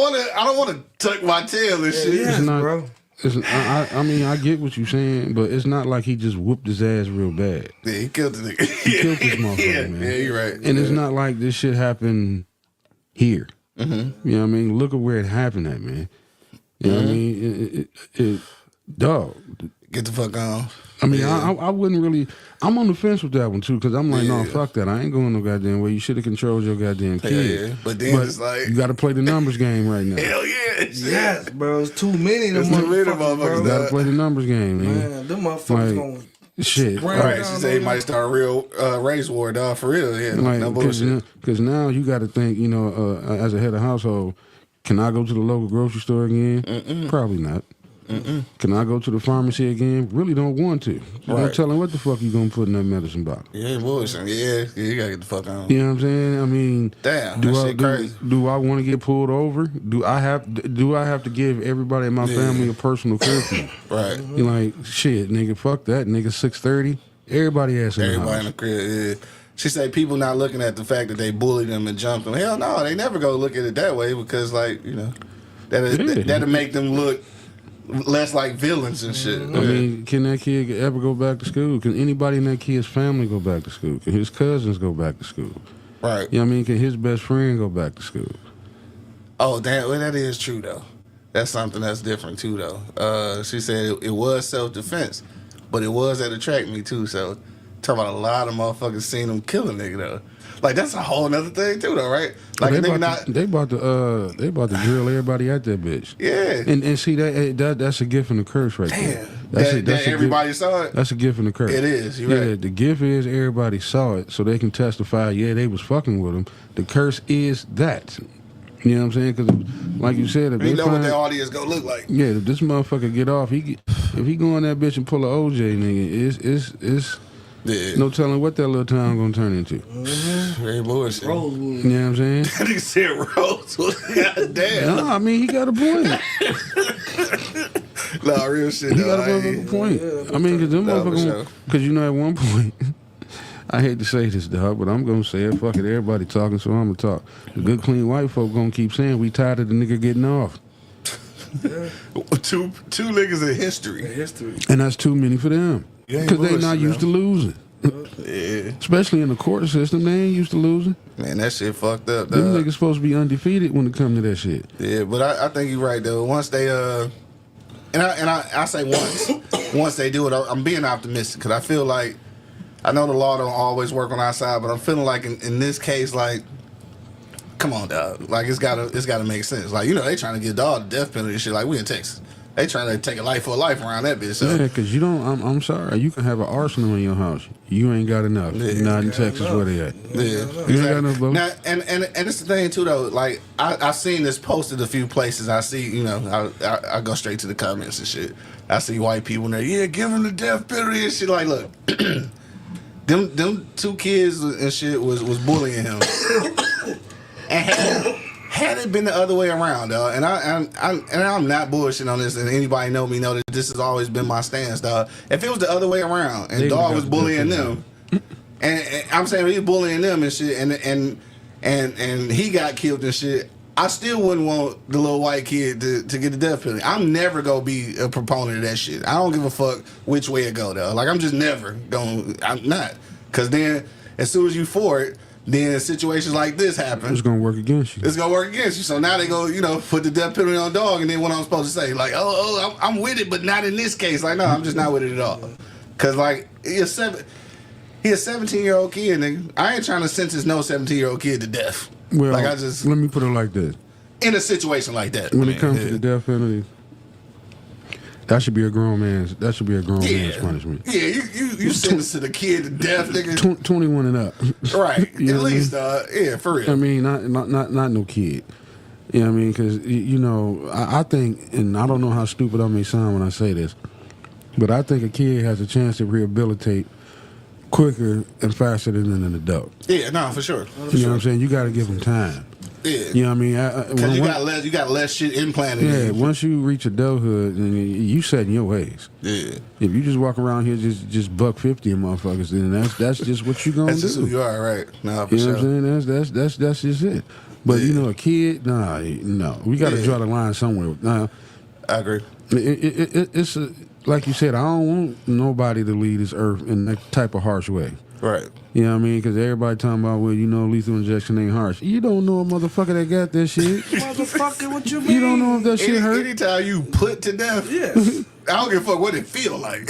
[SPEAKER 1] wanna tuck my tail and shit.
[SPEAKER 4] yes,
[SPEAKER 5] not-
[SPEAKER 4] bro.
[SPEAKER 5] I mean, I get what you're saying, but it's not like he just whooped his ass real bad.
[SPEAKER 1] Yeah, he killed the nigga.
[SPEAKER 5] He killed this motherfucker, man.
[SPEAKER 1] Yeah, you're right.
[SPEAKER 5] And it's not like this shit happened here. Mm-hmm. You know what I mean? Look at where it happened at, man. You know what I mean? Dog.
[SPEAKER 1] Get the fuck on.
[SPEAKER 5] I mean, I wouldn't really. I'm on the fence with that one too, because I'm like, no,
[SPEAKER 1] Yeah.
[SPEAKER 5] fuck that. I ain't going no goddamn way. You should have controlled your goddamn kid.
[SPEAKER 1] Yeah. But then it's like,
[SPEAKER 5] You got to play the numbers game right now.
[SPEAKER 1] hell yeah.
[SPEAKER 4] Yes, bro. It's too many of them
[SPEAKER 1] It's too many
[SPEAKER 4] motherfuckers,
[SPEAKER 1] motherfuckers,
[SPEAKER 4] bro.
[SPEAKER 5] You got to play the numbers game, man.
[SPEAKER 4] Man, them motherfuckers
[SPEAKER 5] Like,
[SPEAKER 4] gonna
[SPEAKER 5] Shit.
[SPEAKER 4] Right.
[SPEAKER 1] Right, she said he might start a real race war, dog, for real. Yeah, no
[SPEAKER 5] Like,
[SPEAKER 1] bullshit.
[SPEAKER 5] because now you got to think, you know, as a head of household, can I go to the local grocery store again? Probably not. Can I go to the pharmacy again? Really don't want to. You
[SPEAKER 1] Right.
[SPEAKER 5] don't tell him what the fuck you gonna put in that medicine bottle.
[SPEAKER 1] Yeah, bullshit. Yeah, you gotta get the fuck on.
[SPEAKER 5] You know what I'm saying? I mean,
[SPEAKER 1] Damn,
[SPEAKER 5] do
[SPEAKER 1] that
[SPEAKER 5] I
[SPEAKER 1] shit crazy.
[SPEAKER 5] do I want to get pulled over? Do I have to give everybody in my family a personal curfew?
[SPEAKER 1] Right.
[SPEAKER 5] You like shit, nigga? Fuck that, nigga. 6:30. Everybody ass in the
[SPEAKER 1] Everybody in
[SPEAKER 5] house.
[SPEAKER 1] the crib. Yeah. She said people not looking at the fact that they bullied them and jumped them. Hell no, they never go look at it that way because, like, you know, that'll make them look less like villains and shit.
[SPEAKER 5] I mean, can that kid ever go back to school? Can anybody in that kid's family go back to school? Can his cousins go back to school?
[SPEAKER 1] Right.
[SPEAKER 5] You know what I mean? Can his best friend go back to school?
[SPEAKER 1] Oh, damn. Well, that is true, though. That's something that's different, too, though. She said it was self-defense, but it was at a track meet, too. So, talking about a lot of motherfuckers seen him kill a nigga, though. Like, that's a whole nother thing, too, though, right? Like, a nigga not...
[SPEAKER 5] they about to drill everybody at that bitch.
[SPEAKER 1] Yeah.
[SPEAKER 5] And see that's a gift and a curse right there.
[SPEAKER 1] Damn.
[SPEAKER 5] That's
[SPEAKER 1] That
[SPEAKER 5] a
[SPEAKER 1] everybody
[SPEAKER 5] gift,
[SPEAKER 1] saw it?
[SPEAKER 5] That's a gift and a curse.
[SPEAKER 1] It is, you're
[SPEAKER 5] yeah,
[SPEAKER 1] right.
[SPEAKER 5] the gift is everybody saw it, so they can testify. Yeah, they was fucking with him. The curse is that. You know what I'm saying? Because, like you said, if
[SPEAKER 1] You
[SPEAKER 5] they
[SPEAKER 1] know what
[SPEAKER 5] find,
[SPEAKER 1] the audience gonna look like.
[SPEAKER 5] yeah, if this motherfucker get off, if he go on that bitch and pull a OJ, nigga, it's
[SPEAKER 1] Yeah.
[SPEAKER 5] no telling what that little town gonna turn into.
[SPEAKER 1] Very bullshit.
[SPEAKER 4] Rosewood.
[SPEAKER 5] You know what I'm saying?
[SPEAKER 1] That nigga said Rosewood. God damn.
[SPEAKER 5] No, I mean he got a point.
[SPEAKER 1] Nah, real shit,
[SPEAKER 5] He
[SPEAKER 1] though.
[SPEAKER 5] got a motherfucking point. I mean, because them
[SPEAKER 1] Nah, for
[SPEAKER 5] motherfuckers,
[SPEAKER 1] sure.
[SPEAKER 5] because you know, at one point, I hate to say this, dog, but I'm gonna say it. Fuck it, everybody talking, so I'm gonna talk. The good, clean white folk gonna keep saying we tired of the nigga getting off.
[SPEAKER 1] Two niggas in history.
[SPEAKER 5] And that's too many for them.
[SPEAKER 1] You ain't
[SPEAKER 5] Because they not
[SPEAKER 1] bullshit,
[SPEAKER 5] used to losing.
[SPEAKER 1] Yeah.
[SPEAKER 5] Especially in the court system, they ain't used to losing.
[SPEAKER 1] Man, that shit fucked up,
[SPEAKER 5] Them
[SPEAKER 1] dog.
[SPEAKER 5] niggas supposed to be undefeated when it comes to that shit.
[SPEAKER 1] Yeah, but I think you're right though. Once they and I say once they do it, I'm being optimistic because I feel like I know the law don't always work on our side, but I'm feeling like in this case, like, come on, dog, like it's gotta make sense. Like, you know, they trying to get dog the death penalty and shit. Like we in Texas, they trying to take a life for a life around that bitch. So.
[SPEAKER 5] Yeah, because you don't. I'm sorry. You can have an arsenal in your house. You ain't got enough.
[SPEAKER 1] Yeah,
[SPEAKER 5] You're not in Texas where they at.
[SPEAKER 1] Yeah,
[SPEAKER 5] You ain't got enough, bro.
[SPEAKER 1] Now, and it's the thing too though. Like I seen this posted a few places. I see, you know, I go straight to the comments and shit. I see white people in there. Yeah, give them the death penalty and shit. Like, look, them two kids and shit was bullying him. And had it been the other way around, dog, and I'm not bullshitting on this, and anybody know me know that this has always been my stance, dog. If it was the other way around and
[SPEAKER 5] They
[SPEAKER 1] dog
[SPEAKER 5] got
[SPEAKER 1] was
[SPEAKER 5] the
[SPEAKER 1] bullying
[SPEAKER 5] difference,
[SPEAKER 1] them, and I'm saying he's bullying them and shit, and he got killed and shit, I still wouldn't want the little white kid to get the death penalty. I'm never gonna be a proponent of that shit. I don't give a fuck which way it go, though. Like I'm just never going. I'm not, because then as soon as you for it. Then situations like this happen.
[SPEAKER 5] It's gonna work against you.
[SPEAKER 1] It's gonna work against you. So now they go, you know, put the death penalty on dog, and then what I'm supposed to say, like, I'm with it, but not in this case. Like, no, I'm just not with it at all. Cause like he a 17-year-old kid, nigga. I ain't trying to sentence no 17-year-old kid to death.
[SPEAKER 5] Well,
[SPEAKER 1] like I just
[SPEAKER 5] let me put it like this:
[SPEAKER 1] in a situation like that.
[SPEAKER 5] when it comes to the death penalty, that should be a grown man's. That should be a grown man's punishment.
[SPEAKER 1] Yeah, you sentence to the kid to death, nigga.
[SPEAKER 5] 21 and up.
[SPEAKER 1] Right,
[SPEAKER 5] You know
[SPEAKER 1] at
[SPEAKER 5] what I
[SPEAKER 1] least,
[SPEAKER 5] mean?
[SPEAKER 1] yeah, for real.
[SPEAKER 5] I mean, not no kid. You know what I mean? Because, you know, I think, and I don't know how stupid I may sound when I say this, but I think a kid has a chance to rehabilitate quicker and faster than an adult.
[SPEAKER 1] Yeah, no, for sure.
[SPEAKER 5] You know what I'm saying? You got to give them time.
[SPEAKER 1] Yeah,
[SPEAKER 5] You know what I mean?
[SPEAKER 1] because you got less shit implanted.
[SPEAKER 5] Yeah,
[SPEAKER 1] in you.
[SPEAKER 5] once you reach adulthood, then you set in your ways.
[SPEAKER 1] Yeah.
[SPEAKER 5] If you just walk around here just buck 50 and motherfuckers, then that's just what you gonna
[SPEAKER 1] That's
[SPEAKER 5] do.
[SPEAKER 1] just who you are, right? No, for
[SPEAKER 5] You know
[SPEAKER 1] sure.
[SPEAKER 5] what I'm saying? That's just it. But you know, a kid, no, we got to
[SPEAKER 1] Yeah.
[SPEAKER 5] draw the line somewhere. Now,
[SPEAKER 1] I agree.
[SPEAKER 5] it's like you said. I don't want nobody to leave this earth in that type of harsh way.
[SPEAKER 1] Right.
[SPEAKER 5] You know what I mean? Because everybody talking about, well, you know, lethal injection ain't harsh. You don't know a motherfucker that got that shit.
[SPEAKER 4] Motherfucker, what you mean?
[SPEAKER 5] You don't know if that shit hurt.
[SPEAKER 1] Anytime you put to death,
[SPEAKER 4] Yes.
[SPEAKER 1] I don't give a fuck what it feel like.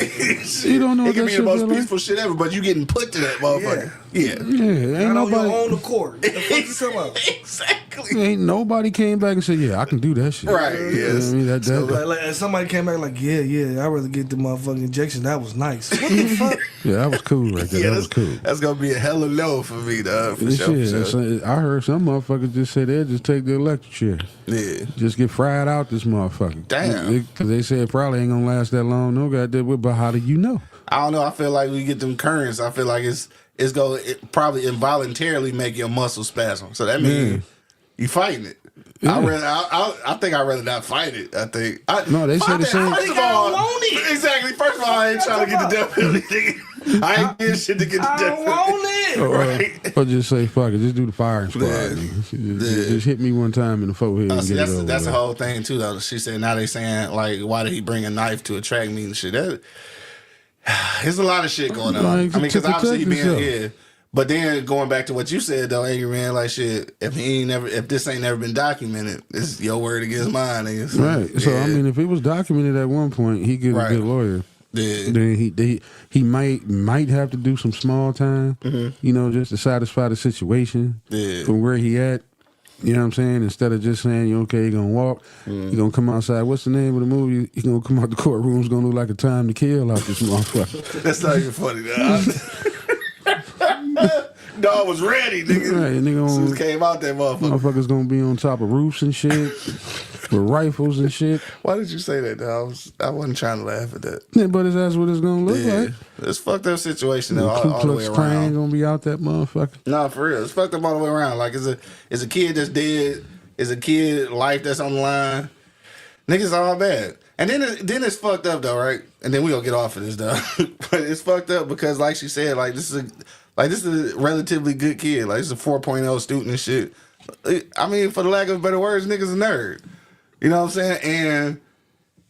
[SPEAKER 5] You don't know
[SPEAKER 1] it
[SPEAKER 5] what
[SPEAKER 1] can
[SPEAKER 5] that
[SPEAKER 1] be the
[SPEAKER 5] shit
[SPEAKER 1] most
[SPEAKER 5] feel like.
[SPEAKER 1] peaceful shit ever, but you getting put to that motherfucker. Yeah.
[SPEAKER 5] Yeah, ain't
[SPEAKER 4] Not on your
[SPEAKER 5] nobody.
[SPEAKER 4] own accord. The fuck you talking about?
[SPEAKER 1] Exactly.
[SPEAKER 5] Ain't nobody came back and said, yeah, I can do that shit.
[SPEAKER 1] Right.
[SPEAKER 5] You know what
[SPEAKER 1] Yes.
[SPEAKER 5] I mean? That,
[SPEAKER 4] And somebody came back like, yeah, I'd rather get the motherfucking injection. That was nice. What the fuck?
[SPEAKER 5] yeah, that was cool right there.
[SPEAKER 1] Yeah,
[SPEAKER 5] That was cool.
[SPEAKER 1] That's gonna be a hell of low for me, dog. For
[SPEAKER 5] This
[SPEAKER 1] sure.
[SPEAKER 5] shit,
[SPEAKER 1] For sure.
[SPEAKER 5] I heard some motherfuckers just say they'll just take the electric chair.
[SPEAKER 1] Yeah.
[SPEAKER 5] Just get fried out this motherfucker.
[SPEAKER 1] Damn.
[SPEAKER 5] Because they said it probably ain't gonna last that long. No goddamn, but how do you know?
[SPEAKER 1] I don't know. I feel like we get them currents. I feel like it's probably involuntarily make your muscle spasm. So that means you fighting it.
[SPEAKER 5] Yeah.
[SPEAKER 1] I think I'd rather not fight it.
[SPEAKER 5] No, they say the same-
[SPEAKER 1] First of all, exactly. First of all, I ain't trying to get the death penalty. I ain't getting shit to get the
[SPEAKER 4] I
[SPEAKER 1] death
[SPEAKER 4] don't
[SPEAKER 1] penalty.
[SPEAKER 4] want it.
[SPEAKER 1] Right.
[SPEAKER 5] Or just say, fuck it, just do the firing squad.
[SPEAKER 1] Yeah.
[SPEAKER 5] nigga. Just hit me one time in the forehead and
[SPEAKER 1] See,
[SPEAKER 5] get it over
[SPEAKER 1] that's the
[SPEAKER 5] with.
[SPEAKER 1] whole thing too, though. She said now they saying like, why did he bring a knife to attract me and shit? There's a lot of shit going on.
[SPEAKER 5] Like,
[SPEAKER 1] I mean, because
[SPEAKER 5] to
[SPEAKER 1] obviously he
[SPEAKER 5] protect
[SPEAKER 1] being
[SPEAKER 5] yourself.
[SPEAKER 1] But then going back to what you said though, angry man, like shit. If this ain't never been documented, it's your word against mine, nigga.
[SPEAKER 5] Right. So,
[SPEAKER 1] yeah.
[SPEAKER 5] I mean, if it was documented at one point, he get
[SPEAKER 1] Right.
[SPEAKER 5] a good lawyer.
[SPEAKER 1] Yeah.
[SPEAKER 5] Then he might have to do some small time, you know, just to satisfy the situation
[SPEAKER 1] Yeah.
[SPEAKER 5] from where he at. You know what I'm saying? Instead of just saying, okay, you're gonna walk, you're gonna come outside. What's the name of the movie? You're gonna come out the courtroom, it's gonna look like A Time to Kill out this motherfucker.
[SPEAKER 1] That's not even funny, dog. Dog was ready, nigga.
[SPEAKER 5] Right, nigga
[SPEAKER 1] As soon as
[SPEAKER 5] on,
[SPEAKER 1] came out that motherfucker.
[SPEAKER 5] motherfuckers gonna be on top of roofs and shit with rifles and shit.
[SPEAKER 1] Why did you say that, dog? I wasn't trying to laugh at that.
[SPEAKER 5] Yeah, but that's what it's gonna look
[SPEAKER 1] Yeah.
[SPEAKER 5] like.
[SPEAKER 1] It's fucked up situation though,
[SPEAKER 5] Ku
[SPEAKER 1] all the way
[SPEAKER 5] Klux Klan
[SPEAKER 1] around.
[SPEAKER 5] gonna be out that motherfucker.
[SPEAKER 1] No, for real. It's fucked up all the way around. Like, it's a kid that's dead. It's a kid life that's on the line. Niggas all bad. And then it's fucked up though, right? And then we gonna get off of this though. But it's fucked up because, like she said, like this is Like, this is a relatively good kid. Like, this is a 4.0 student and shit. I mean, for the lack of better words, nigga's a nerd. You know what I'm saying? And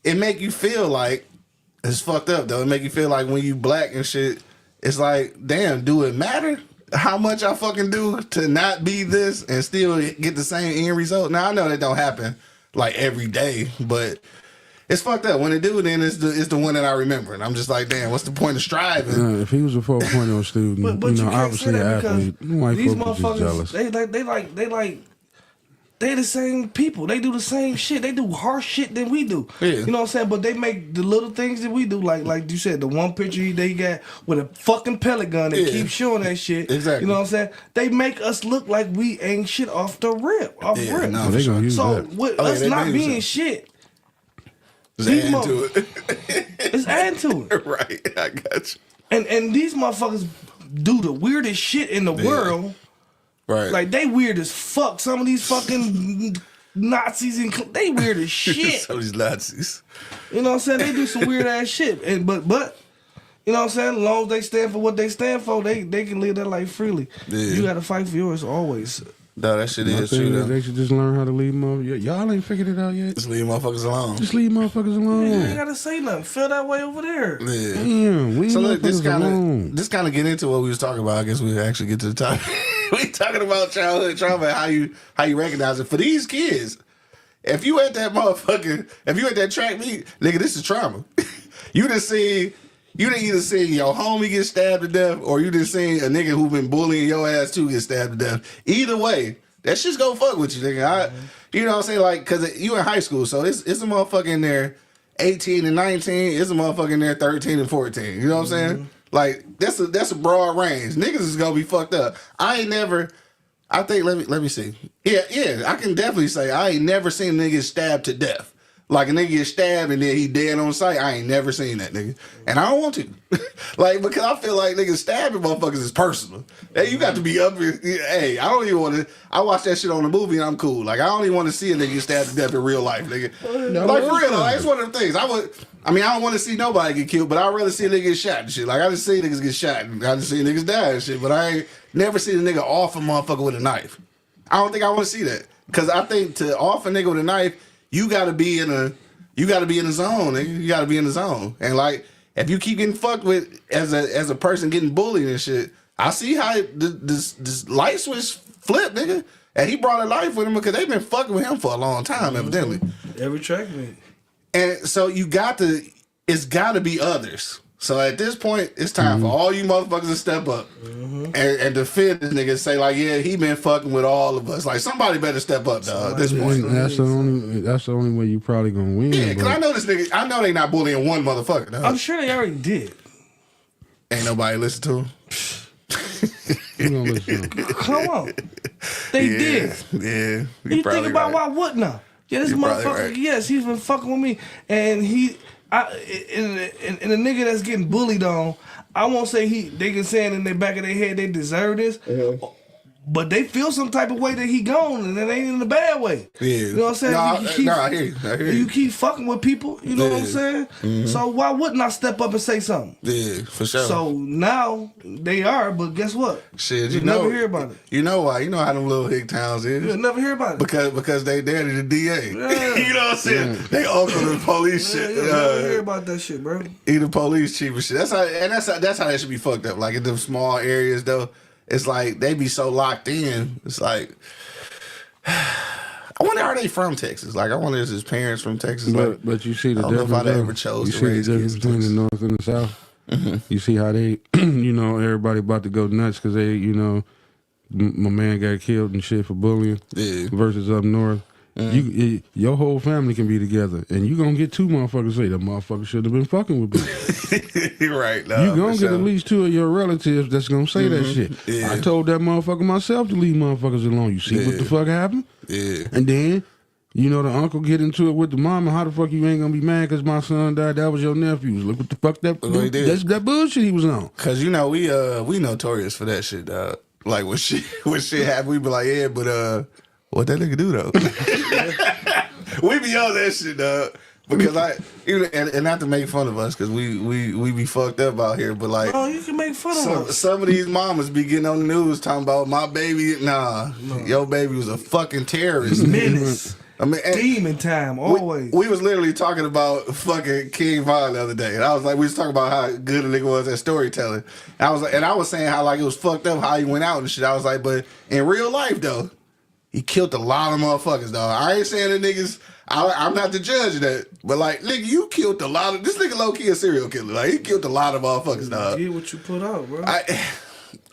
[SPEAKER 1] it make you feel like, it's fucked up, though. It make you feel like when you black and shit, it's like, damn, do it matter how much I fucking do to not be this and still get the same end result? Now, I know that don't happen, like, every day, but it's fucked up. When it do, then it's the one that I remember. And I'm just like, damn, what's the point of striving?
[SPEAKER 5] If he was a 4.0 student,
[SPEAKER 4] But
[SPEAKER 5] you know,
[SPEAKER 4] can't
[SPEAKER 5] obviously
[SPEAKER 4] say
[SPEAKER 5] an
[SPEAKER 4] that
[SPEAKER 5] athlete, white
[SPEAKER 4] these
[SPEAKER 5] folks are just jealous.
[SPEAKER 4] motherfuckers, they the same people. They do the same shit. They do harsh shit than we do.
[SPEAKER 1] Yeah.
[SPEAKER 4] You know what I'm saying? But they make the little things that we do, like you said, the one picture they got with a fucking pellet gun that
[SPEAKER 1] Yeah.
[SPEAKER 4] keeps showing that shit.
[SPEAKER 1] Exactly.
[SPEAKER 4] You know what I'm saying? They make us look like we ain't shit off the rip.
[SPEAKER 1] Yeah,
[SPEAKER 4] rip.
[SPEAKER 1] no,
[SPEAKER 5] they gonna use
[SPEAKER 4] So
[SPEAKER 5] that.
[SPEAKER 4] with
[SPEAKER 1] Oh, yeah,
[SPEAKER 4] us
[SPEAKER 1] they
[SPEAKER 4] not
[SPEAKER 1] do
[SPEAKER 4] being
[SPEAKER 1] so.
[SPEAKER 4] shit,
[SPEAKER 1] Just
[SPEAKER 4] these
[SPEAKER 1] add to it.
[SPEAKER 4] it's adding to it.
[SPEAKER 1] Right, I got you.
[SPEAKER 4] And these motherfuckers do the weirdest shit in the world.
[SPEAKER 1] Right.
[SPEAKER 4] Like, they weird as fuck. Some of these fucking Nazis, they weird as shit.
[SPEAKER 1] Some of these Nazis.
[SPEAKER 4] You know what I'm saying? They do some weird ass shit. And but you know what I'm saying? As long as they stand for what they stand for, they can live their life freely.
[SPEAKER 1] Yeah.
[SPEAKER 4] You gotta fight for yours always.
[SPEAKER 1] No, that shit
[SPEAKER 5] My
[SPEAKER 1] is
[SPEAKER 5] thing
[SPEAKER 1] true,
[SPEAKER 5] is
[SPEAKER 1] though.
[SPEAKER 5] they should just learn how to leave them. Y'all ain't figured it out yet.
[SPEAKER 1] Just leave motherfuckers alone.
[SPEAKER 5] Just leave motherfuckers alone.
[SPEAKER 4] You ain't gotta say nothing. Feel that way over there.
[SPEAKER 1] Yeah.
[SPEAKER 5] Damn, leave
[SPEAKER 1] So look,
[SPEAKER 5] motherfuckers alone.
[SPEAKER 1] this kind of get into what we was talking about. I guess we actually get to the topic. We talking about childhood trauma and how you recognize it for these kids. If you at that track meet, nigga, this is trauma. You done either seen your homie get stabbed to death, or you done seen a nigga who been bullying your ass too get stabbed to death. Either way, that shit's gonna fuck with you, nigga. You know what I'm saying? Like, cause you in high school, so it's a motherfucker in there 18 and 19, it's a motherfucker in there 13 and 14. You know what I'm saying? Like, that's a broad range. Niggas is gonna be fucked up. I think let me see. Yeah, I can definitely say I ain't never seen a nigga stabbed to death. Like, a nigga get stabbed and then he dead on sight. I ain't never seen that nigga. And I don't want to. Like, because I feel like niggas stabbing motherfuckers is personal. Hey, you got to be up here. Hey, I don't even want to. I watch that shit on the movie and I'm cool. Like, I don't even want to see a nigga get stabbed to death in real life, nigga. Like, for real, like, it's one of the things. I don't want to see nobody get killed, but I'd rather see a nigga get shot and shit. Like, I just see niggas get shot and I just see niggas die and shit, but I ain't never seen a nigga off a motherfucker with a knife. I don't think I want to see that. Because I think to off a nigga with a knife, you gotta be in the zone, nigga. You gotta be in the zone. And like, if you keep getting fucked with as a person getting bullied and shit, I see how this light switch flip, nigga. And he brought a life with him because they've been fucking with him for a long time, evidently.
[SPEAKER 4] Every track meet.
[SPEAKER 1] And so it's gotta be others. So at this point, it's time for all you motherfuckers to step up and defend this nigga and say, like, yeah, he been fucking with all of us. Like, somebody better step up, dog, at this point.
[SPEAKER 5] And that's the only way you probably gonna win.
[SPEAKER 1] Yeah, because
[SPEAKER 5] but
[SPEAKER 1] I know this nigga, I know they not bullying one motherfucker, dog.
[SPEAKER 4] I'm sure they already did.
[SPEAKER 1] Ain't nobody listen to him.
[SPEAKER 5] you gonna listen to him.
[SPEAKER 4] Come on. They did.
[SPEAKER 1] Yeah.
[SPEAKER 4] You think about why wouldn't I? Yeah, this
[SPEAKER 1] You're probably
[SPEAKER 4] motherfucker,
[SPEAKER 1] right.
[SPEAKER 4] yes, he's been fucking with me. And and a nigga that's getting bullied on, I won't say they can say it in the back of their head they deserve this, but they feel some type of way that he gone, and it ain't in a bad way.
[SPEAKER 1] Yeah.
[SPEAKER 4] You know what I'm saying?
[SPEAKER 1] I hear you. I hear you.
[SPEAKER 4] You keep fucking with people, you know what I'm saying? So why wouldn't I step up and say something?
[SPEAKER 1] Yeah, for sure.
[SPEAKER 4] So now they are, but guess what?
[SPEAKER 1] Shit,
[SPEAKER 4] you never hear about it.
[SPEAKER 1] You know why? You know how them little hick towns is.
[SPEAKER 4] You'll never hear about it.
[SPEAKER 1] Because they daddy the DA.
[SPEAKER 4] Yeah.
[SPEAKER 1] You know what I'm saying? They uncle the police
[SPEAKER 4] Yeah,
[SPEAKER 1] shit.
[SPEAKER 4] you'll never hear about that shit, bro.
[SPEAKER 1] He the police chief and shit. That's how that should be fucked up. Like in them small areas though, it's like they be so locked in. It's like I wonder, are they from Texas? Like, I wonder, is his parents from Texas?
[SPEAKER 5] But you see the
[SPEAKER 1] I don't know
[SPEAKER 5] difference.
[SPEAKER 1] if I'd
[SPEAKER 5] though.
[SPEAKER 1] ever chose
[SPEAKER 5] You
[SPEAKER 1] to
[SPEAKER 5] see
[SPEAKER 1] raise
[SPEAKER 5] the
[SPEAKER 1] kids
[SPEAKER 5] difference
[SPEAKER 1] in
[SPEAKER 5] between the
[SPEAKER 1] Texas.
[SPEAKER 5] North and the South. You see how they, everybody about to go nuts because they, my man got killed and shit for bullying.
[SPEAKER 1] Yeah.
[SPEAKER 5] Versus up north. Your whole family can be together, and you gonna get two motherfuckers say that motherfucker should have been fucking with me.
[SPEAKER 1] You're right. No,
[SPEAKER 5] You gonna
[SPEAKER 1] for
[SPEAKER 5] get
[SPEAKER 1] sure.
[SPEAKER 5] at least two of your relatives that's gonna say that shit.
[SPEAKER 1] Yeah.
[SPEAKER 5] I told that motherfucker myself to leave motherfuckers alone. You see what the fuck happened?
[SPEAKER 1] Yeah.
[SPEAKER 5] And then, the uncle get into it with the mama. How the fuck you ain't gonna be mad because my son died? That was your nephew. Look what the fuck
[SPEAKER 1] Look what he did.
[SPEAKER 5] that's that bullshit he was on.
[SPEAKER 1] Cause we notorious for that shit, dog. Like when shit happen, we be like, yeah, but what that nigga do though? We be on that shit, dog. Because and not to make fun of us, because we be fucked up out here, but like,
[SPEAKER 4] Oh, you can make fun of us.
[SPEAKER 1] some of these mamas be getting on the news talking about my baby. Nah, your baby was a fucking terrorist.
[SPEAKER 4] Menace.
[SPEAKER 1] I mean,
[SPEAKER 4] Demon time, always.
[SPEAKER 1] We was literally talking about fucking King Von the other day, and I was like, we was talking about how good a nigga was at storytelling. And I was saying how like it was fucked up how he went out and shit. I was like, but in real life though, he killed a lot of motherfuckers, dog. I ain't saying the niggas. I'm not the judge of that, but like, nigga, you killed a lot of this nigga. Low key a serial killer. Like he killed a lot of motherfuckers, dog.
[SPEAKER 4] Get what you put out, bro.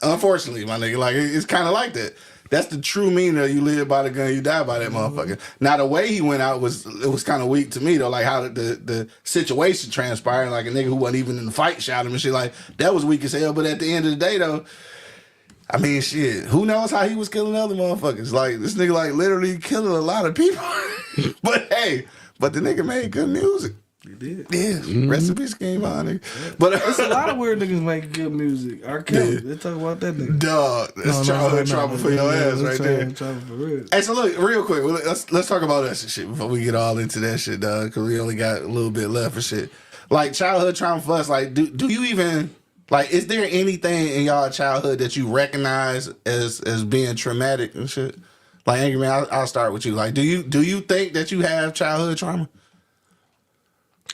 [SPEAKER 1] Unfortunately, my nigga, like it's kind of like that. That's the true meaning of you live by the gun, you die by that motherfucker. Now the way he went out was kind of weak to me though, like how the situation transpired, like a nigga who wasn't even in the fight shot him and shit, like that was weak as hell. But at the end of the day though, I mean shit, who knows how he was killing other motherfuckers? Like this nigga like literally killing a lot of people. But hey, the nigga made good music.
[SPEAKER 4] He did.
[SPEAKER 1] Yeah, rest in peace, King Von, nigga. But
[SPEAKER 4] There's a lot of weird niggas making good music. R. Kelly, they talk about that nigga.
[SPEAKER 1] dog, that's childhood trauma for your ass right there.
[SPEAKER 4] Trauma for real.
[SPEAKER 1] Hey, so look, real quick, let's talk about us and shit before we get all into that shit, dog. Because we only got a little bit left for shit. Like childhood trauma for us. Like, do you even like? Is there anything in y'all childhood that you recognize as being traumatic and shit? Like, Angry Man, I'll start with you. Like, do you think that you have childhood trauma?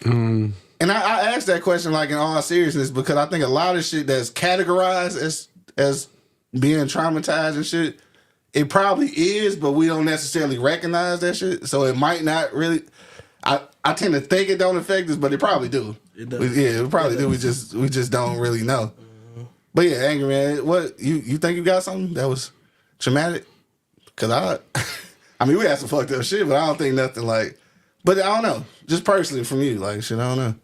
[SPEAKER 1] And I asked that question like in all seriousness because I think a lot of shit that's categorized as being traumatized and shit, it probably is, but we don't necessarily recognize that shit. So it might not really. I tend to think it don't affect us, but it probably do.
[SPEAKER 4] It does.
[SPEAKER 1] Yeah, it probably do. We just don't really know. But yeah, Angry Man, what you think you got something that was traumatic? Cause I mean, we had some fucked up shit, but I don't think nothing like. But I don't know. Just personally from you, like shit, I don't know.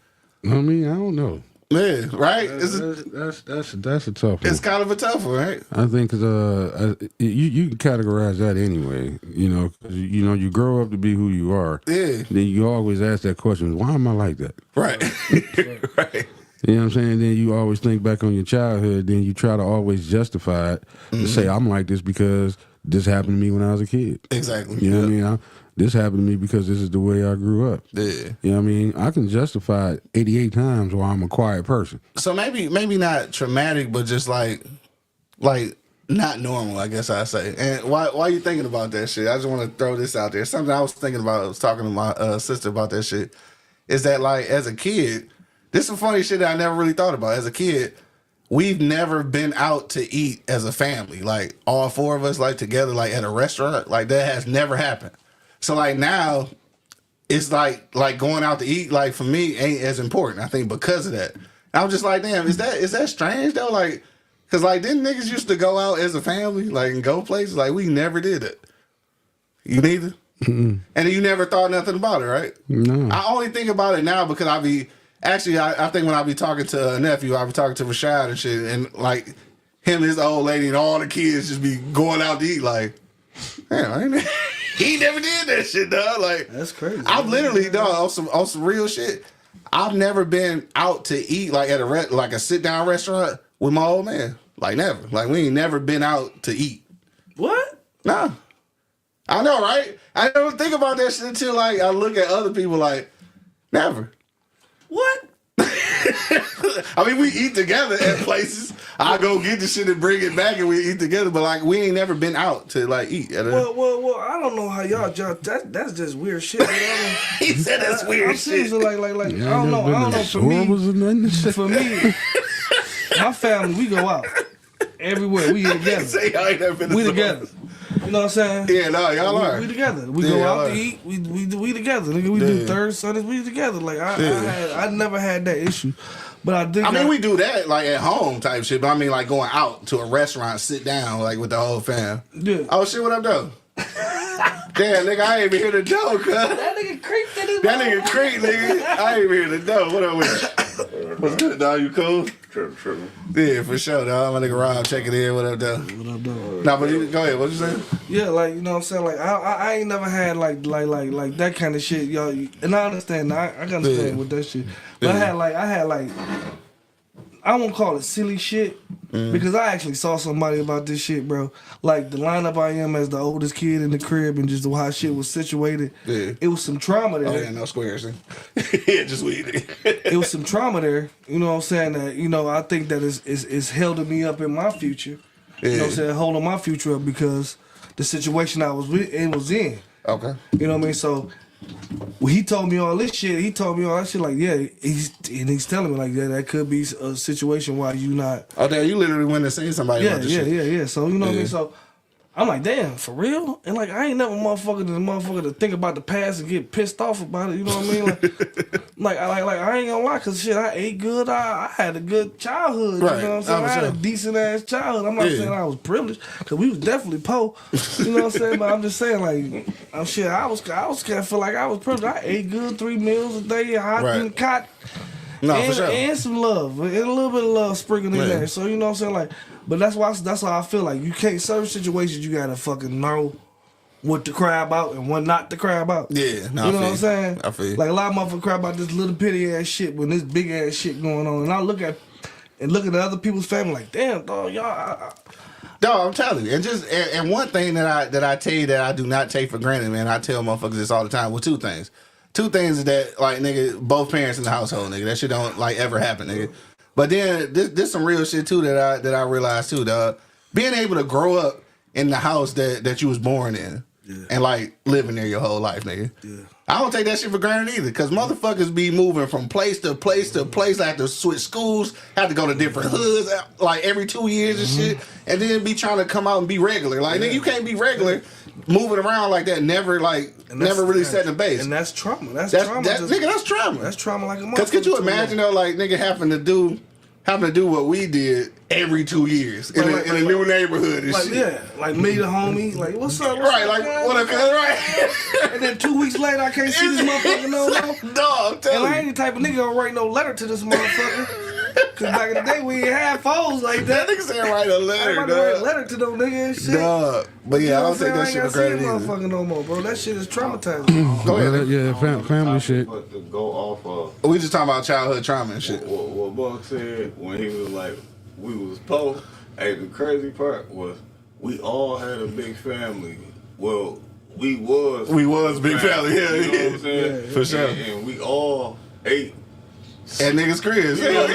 [SPEAKER 5] I mean, I don't know.
[SPEAKER 1] Yeah, right.
[SPEAKER 5] That's a tough one.
[SPEAKER 1] It's kind of a tough one, right?
[SPEAKER 5] I think you can categorize that anyway. You know, 'cause you grow up to be who you are.
[SPEAKER 1] Yeah.
[SPEAKER 5] Then you always ask that question: why am I like that?
[SPEAKER 1] Right. Right.
[SPEAKER 5] You know what I'm saying? Then you always think back on your childhood. Then you try to always justify it to say I'm like this because this happened to me when I was a kid.
[SPEAKER 1] Exactly.
[SPEAKER 5] You know what I mean? This happened to me because this is the way I grew up.
[SPEAKER 1] Yeah.
[SPEAKER 5] You know what I mean? I can justify it 88 times why I'm a quiet person.
[SPEAKER 1] So maybe not traumatic, but just like not normal, I guess I say. And why you thinking about that shit? I just want to throw this out there. Something I was thinking about. I was talking to my sister about that shit. Is that like as a kid, this is some funny shit that I never really thought about. As a kid, we've never been out to eat as a family, like all four of us, like together, like at a restaurant. Like that has never happened. So like now, it's like going out to eat. Like for me, ain't as important. I think because of that. And I'm just like, damn, is that strange though? Like, cause like didn't niggas used to go out as a family, like and go places? Like we never did it. You neither. Mm-hmm. And you never thought nothing about it, right?
[SPEAKER 5] No.
[SPEAKER 1] I only think about it now because I think when I be talking to a nephew, I be talking to Rashad and shit, and like him and his old lady and all the kids just be going out to eat. Like, damn, he never did that shit, dog. Like,
[SPEAKER 4] that's crazy.
[SPEAKER 1] I've literally, dog, on some real shit. I've never been out to eat like at a sit down restaurant with my old man. Like never. Like we ain't never been out to eat.
[SPEAKER 4] What?
[SPEAKER 1] Nah. I know, right? I never think about that shit until like I look at other people like never.
[SPEAKER 4] What?
[SPEAKER 1] I mean, we eat together at places. I go get the shit and bring it back, and we eat together. But like, we ain't never been out to like eat.
[SPEAKER 4] Well, I don't know how y'all that's just weird shit.
[SPEAKER 1] He said that's weird
[SPEAKER 4] I'm
[SPEAKER 1] shit.
[SPEAKER 4] seriously like I don't know. For me, my family, we go out everywhere. We together. We together. You know what I'm saying?
[SPEAKER 1] Yeah, no, y'all are.
[SPEAKER 4] We together. We go out to eat. We together. Nigga, we do third Sundays. We together. Like I never had that issue. But I think.
[SPEAKER 1] I mean, we do that like at home type shit. But I mean, like going out to a restaurant, sit down like with the whole fam.
[SPEAKER 4] Yeah.
[SPEAKER 1] Oh shit, what up, though? Damn, nigga, I ain't even hear the dough, cuz.
[SPEAKER 4] That nigga creeped in his
[SPEAKER 1] That nigga creeped, nigga. I ain't even hear the dough. What up with you? What's good, dog? You cool?
[SPEAKER 6] Sure.
[SPEAKER 1] Yeah, for sure, dog. My nigga Rob checking in. What up, though?
[SPEAKER 4] What up, dog?
[SPEAKER 1] Nah, but go ahead. What you saying?
[SPEAKER 4] Yeah, like you know what I'm saying. Like I ain't never had like that kind of shit, y'all. And I understand. I can understand with that shit. But I had like I won't call it silly shit because I actually saw somebody about this shit, bro. Like the lineup I am as the oldest kid in the crib and just how shit was situated.
[SPEAKER 1] Yeah.
[SPEAKER 4] It was some trauma there.
[SPEAKER 1] Oh yeah, no squares. Yeah, just weed.
[SPEAKER 4] It was some trauma there. You know what I'm saying? That I think that it's holding me up in my future. You know what I'm saying? Holding my future up because the situation I was in.
[SPEAKER 1] Okay.
[SPEAKER 4] You know what I mean? So when he told me all this shit, like, yeah, he's telling me like that could be a situation why you not.
[SPEAKER 1] Oh, damn, you literally went and seen somebody about this shit.
[SPEAKER 4] Yeah. So you know what I mean? So I'm like, damn, for real? And like, I ain't never motherfucker to think about the past and get pissed off about it. You know what I mean? Like I ain't gonna lie, cause shit, I ate good. I had a good childhood.
[SPEAKER 1] Right.
[SPEAKER 4] You know what I'm saying? I had a decent ass childhood. I'm not saying I was privileged, cause we was definitely poor. You know what I'm saying? But I'm just saying, like, I was kind of feel like I was privileged. I ate good 3 meals a day, hot and cot.
[SPEAKER 1] No,
[SPEAKER 4] and,
[SPEAKER 1] for sure.
[SPEAKER 4] And some love, and a little bit of love sprinkled in there. So you know what I'm saying, like, but that's how I feel like you can't certain situations you gotta fucking know what to cry about and what not to cry about.
[SPEAKER 1] Yeah, no,
[SPEAKER 4] you know what I'm saying.
[SPEAKER 1] I feel you.
[SPEAKER 4] Like a lot of motherfuckers cry about this little petty ass shit when this big ass shit going on, and I look at the other people's family like, damn, dog, y'all.
[SPEAKER 1] Dog, I'm telling you, and one thing that I tell you that I do not take for granted, man. I tell motherfuckers this all the time. Well, two things. Two things is that, like, nigga, both parents in the household, nigga. That shit don't, like, ever happen, nigga. But then, this some real shit, too, that I realized, too, dog. Being able to grow up in the house that you was born in and, like, living there your whole life, nigga. Yeah. I don't take that shit for granted either, because motherfuckers be moving from place to place to place. I have to switch schools, have to go to different hoods, like, every 2 years and shit, and then be trying to come out and be regular. Like, nigga, you can't be regular moving around like that, never really setting a base.
[SPEAKER 4] And that's trauma. That's trauma.
[SPEAKER 1] Nigga, that's trauma.
[SPEAKER 4] That's trauma like a motherfucker.
[SPEAKER 1] Because could you imagine, though, like, nigga having to do what we did every 2 years in a new neighborhood and shit.
[SPEAKER 4] Yeah, like meet a homie, like, what's up?
[SPEAKER 1] Right, like, what up, right?
[SPEAKER 4] And then 2 weeks later, I can't see this motherfucker no more.
[SPEAKER 1] Dog, I'm telling
[SPEAKER 4] and I ain't the type of nigga gonna write no letter to this motherfucker. Cause back in the day, we ain't had phones like that.
[SPEAKER 1] That nigga said write a letter,
[SPEAKER 4] dog. Write a letter to them nigga and shit.
[SPEAKER 1] Dog. But yeah, I don't take that shit for granted either.
[SPEAKER 4] Motherfucker no more, bro. That shit is traumatizing.
[SPEAKER 1] Go ahead.
[SPEAKER 5] Yeah, family shit.
[SPEAKER 6] But to go off of
[SPEAKER 1] We just talking about childhood trauma and shit.
[SPEAKER 6] what Buck said when he was like, we was poor. Hey, the crazy part was we all had a big family. Well, we was
[SPEAKER 1] big family. Yeah,
[SPEAKER 6] you know what I'm saying?
[SPEAKER 1] Yeah, for sure.
[SPEAKER 6] And we all ate.
[SPEAKER 1] At niggas' cribs. Yeah,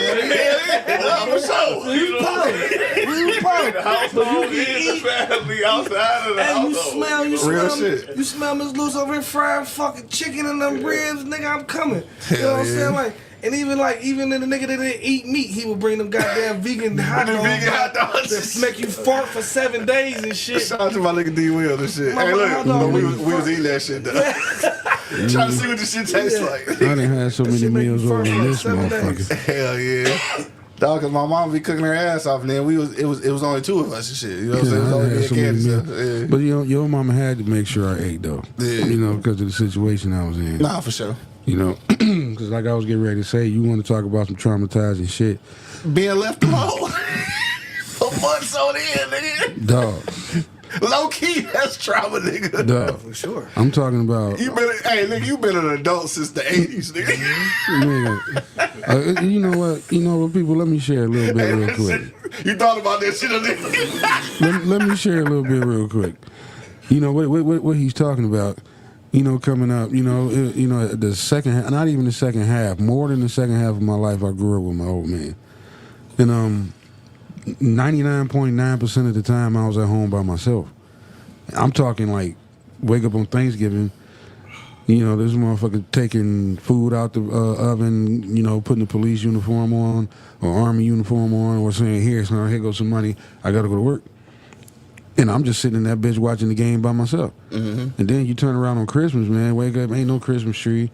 [SPEAKER 1] for sure.
[SPEAKER 4] We was poor.
[SPEAKER 6] The household is the family outside of the
[SPEAKER 4] And
[SPEAKER 6] household.
[SPEAKER 4] you
[SPEAKER 1] Real
[SPEAKER 4] smell,
[SPEAKER 1] shit.
[SPEAKER 4] you smell Miss Luce over here frying fucking chicken in them ribs, nigga. I'm coming. You know
[SPEAKER 1] Hell
[SPEAKER 4] what I'm
[SPEAKER 1] yeah.
[SPEAKER 4] saying? Like, and even in the nigga that didn't eat meat, he would bring them goddamn vegan hot dogs.
[SPEAKER 1] Vegan hot dogs.
[SPEAKER 4] That make you fart for 7 days and shit.
[SPEAKER 1] Shout out to my nigga D Will and shit.
[SPEAKER 4] My
[SPEAKER 1] Hey, look,
[SPEAKER 4] hot dog
[SPEAKER 1] we
[SPEAKER 4] was
[SPEAKER 1] was eating that shit though. Trying to see what the shit tastes like.
[SPEAKER 5] I didn't have so many
[SPEAKER 4] shit make
[SPEAKER 5] meals
[SPEAKER 4] me
[SPEAKER 5] over
[SPEAKER 4] fart for
[SPEAKER 5] this
[SPEAKER 4] 7 days.
[SPEAKER 5] motherfucker.
[SPEAKER 1] Hell yeah. Dog, cause my mom be cooking her ass off, and then it was only 2 of us and shit. You know what I'm saying? It was
[SPEAKER 5] I
[SPEAKER 1] only
[SPEAKER 5] had
[SPEAKER 1] me and
[SPEAKER 5] so many
[SPEAKER 1] Candy.
[SPEAKER 5] meals.
[SPEAKER 1] So, yeah.
[SPEAKER 5] But your mama had to make sure I ate though.
[SPEAKER 1] Yeah.
[SPEAKER 5] You know, because of the situation I was in.
[SPEAKER 1] Nah, for sure.
[SPEAKER 5] You know, because like I was getting ready to say, you want to talk about some traumatizing shit,
[SPEAKER 1] Being left alone for months on end, nigga.
[SPEAKER 5] dog.
[SPEAKER 1] Low key, that's trauma, nigga.
[SPEAKER 5] Dog.
[SPEAKER 4] For sure.
[SPEAKER 5] I'm talking about.
[SPEAKER 1] You been an adult since the 80s, nigga.
[SPEAKER 5] Man, you know what? People. Let me share a little bit real quick.
[SPEAKER 1] You thought about that shit, nigga?
[SPEAKER 5] Let me share a little bit real quick. You know what he's talking about. You know, coming up. The second half, not even the second half. More than the second half of my life, I grew up with my old man, and 99.9% of the time I was at home by myself. I'm talking like wake up on Thanksgiving. You know, this motherfucker taking food out the oven, you know, putting the police uniform on or army uniform on, or saying, here goes some money, I gotta go to work. And I'm just sitting in that bitch watching the game by myself. Mm-hmm. And then you turn around on Christmas, man, wake up, ain't no Christmas tree.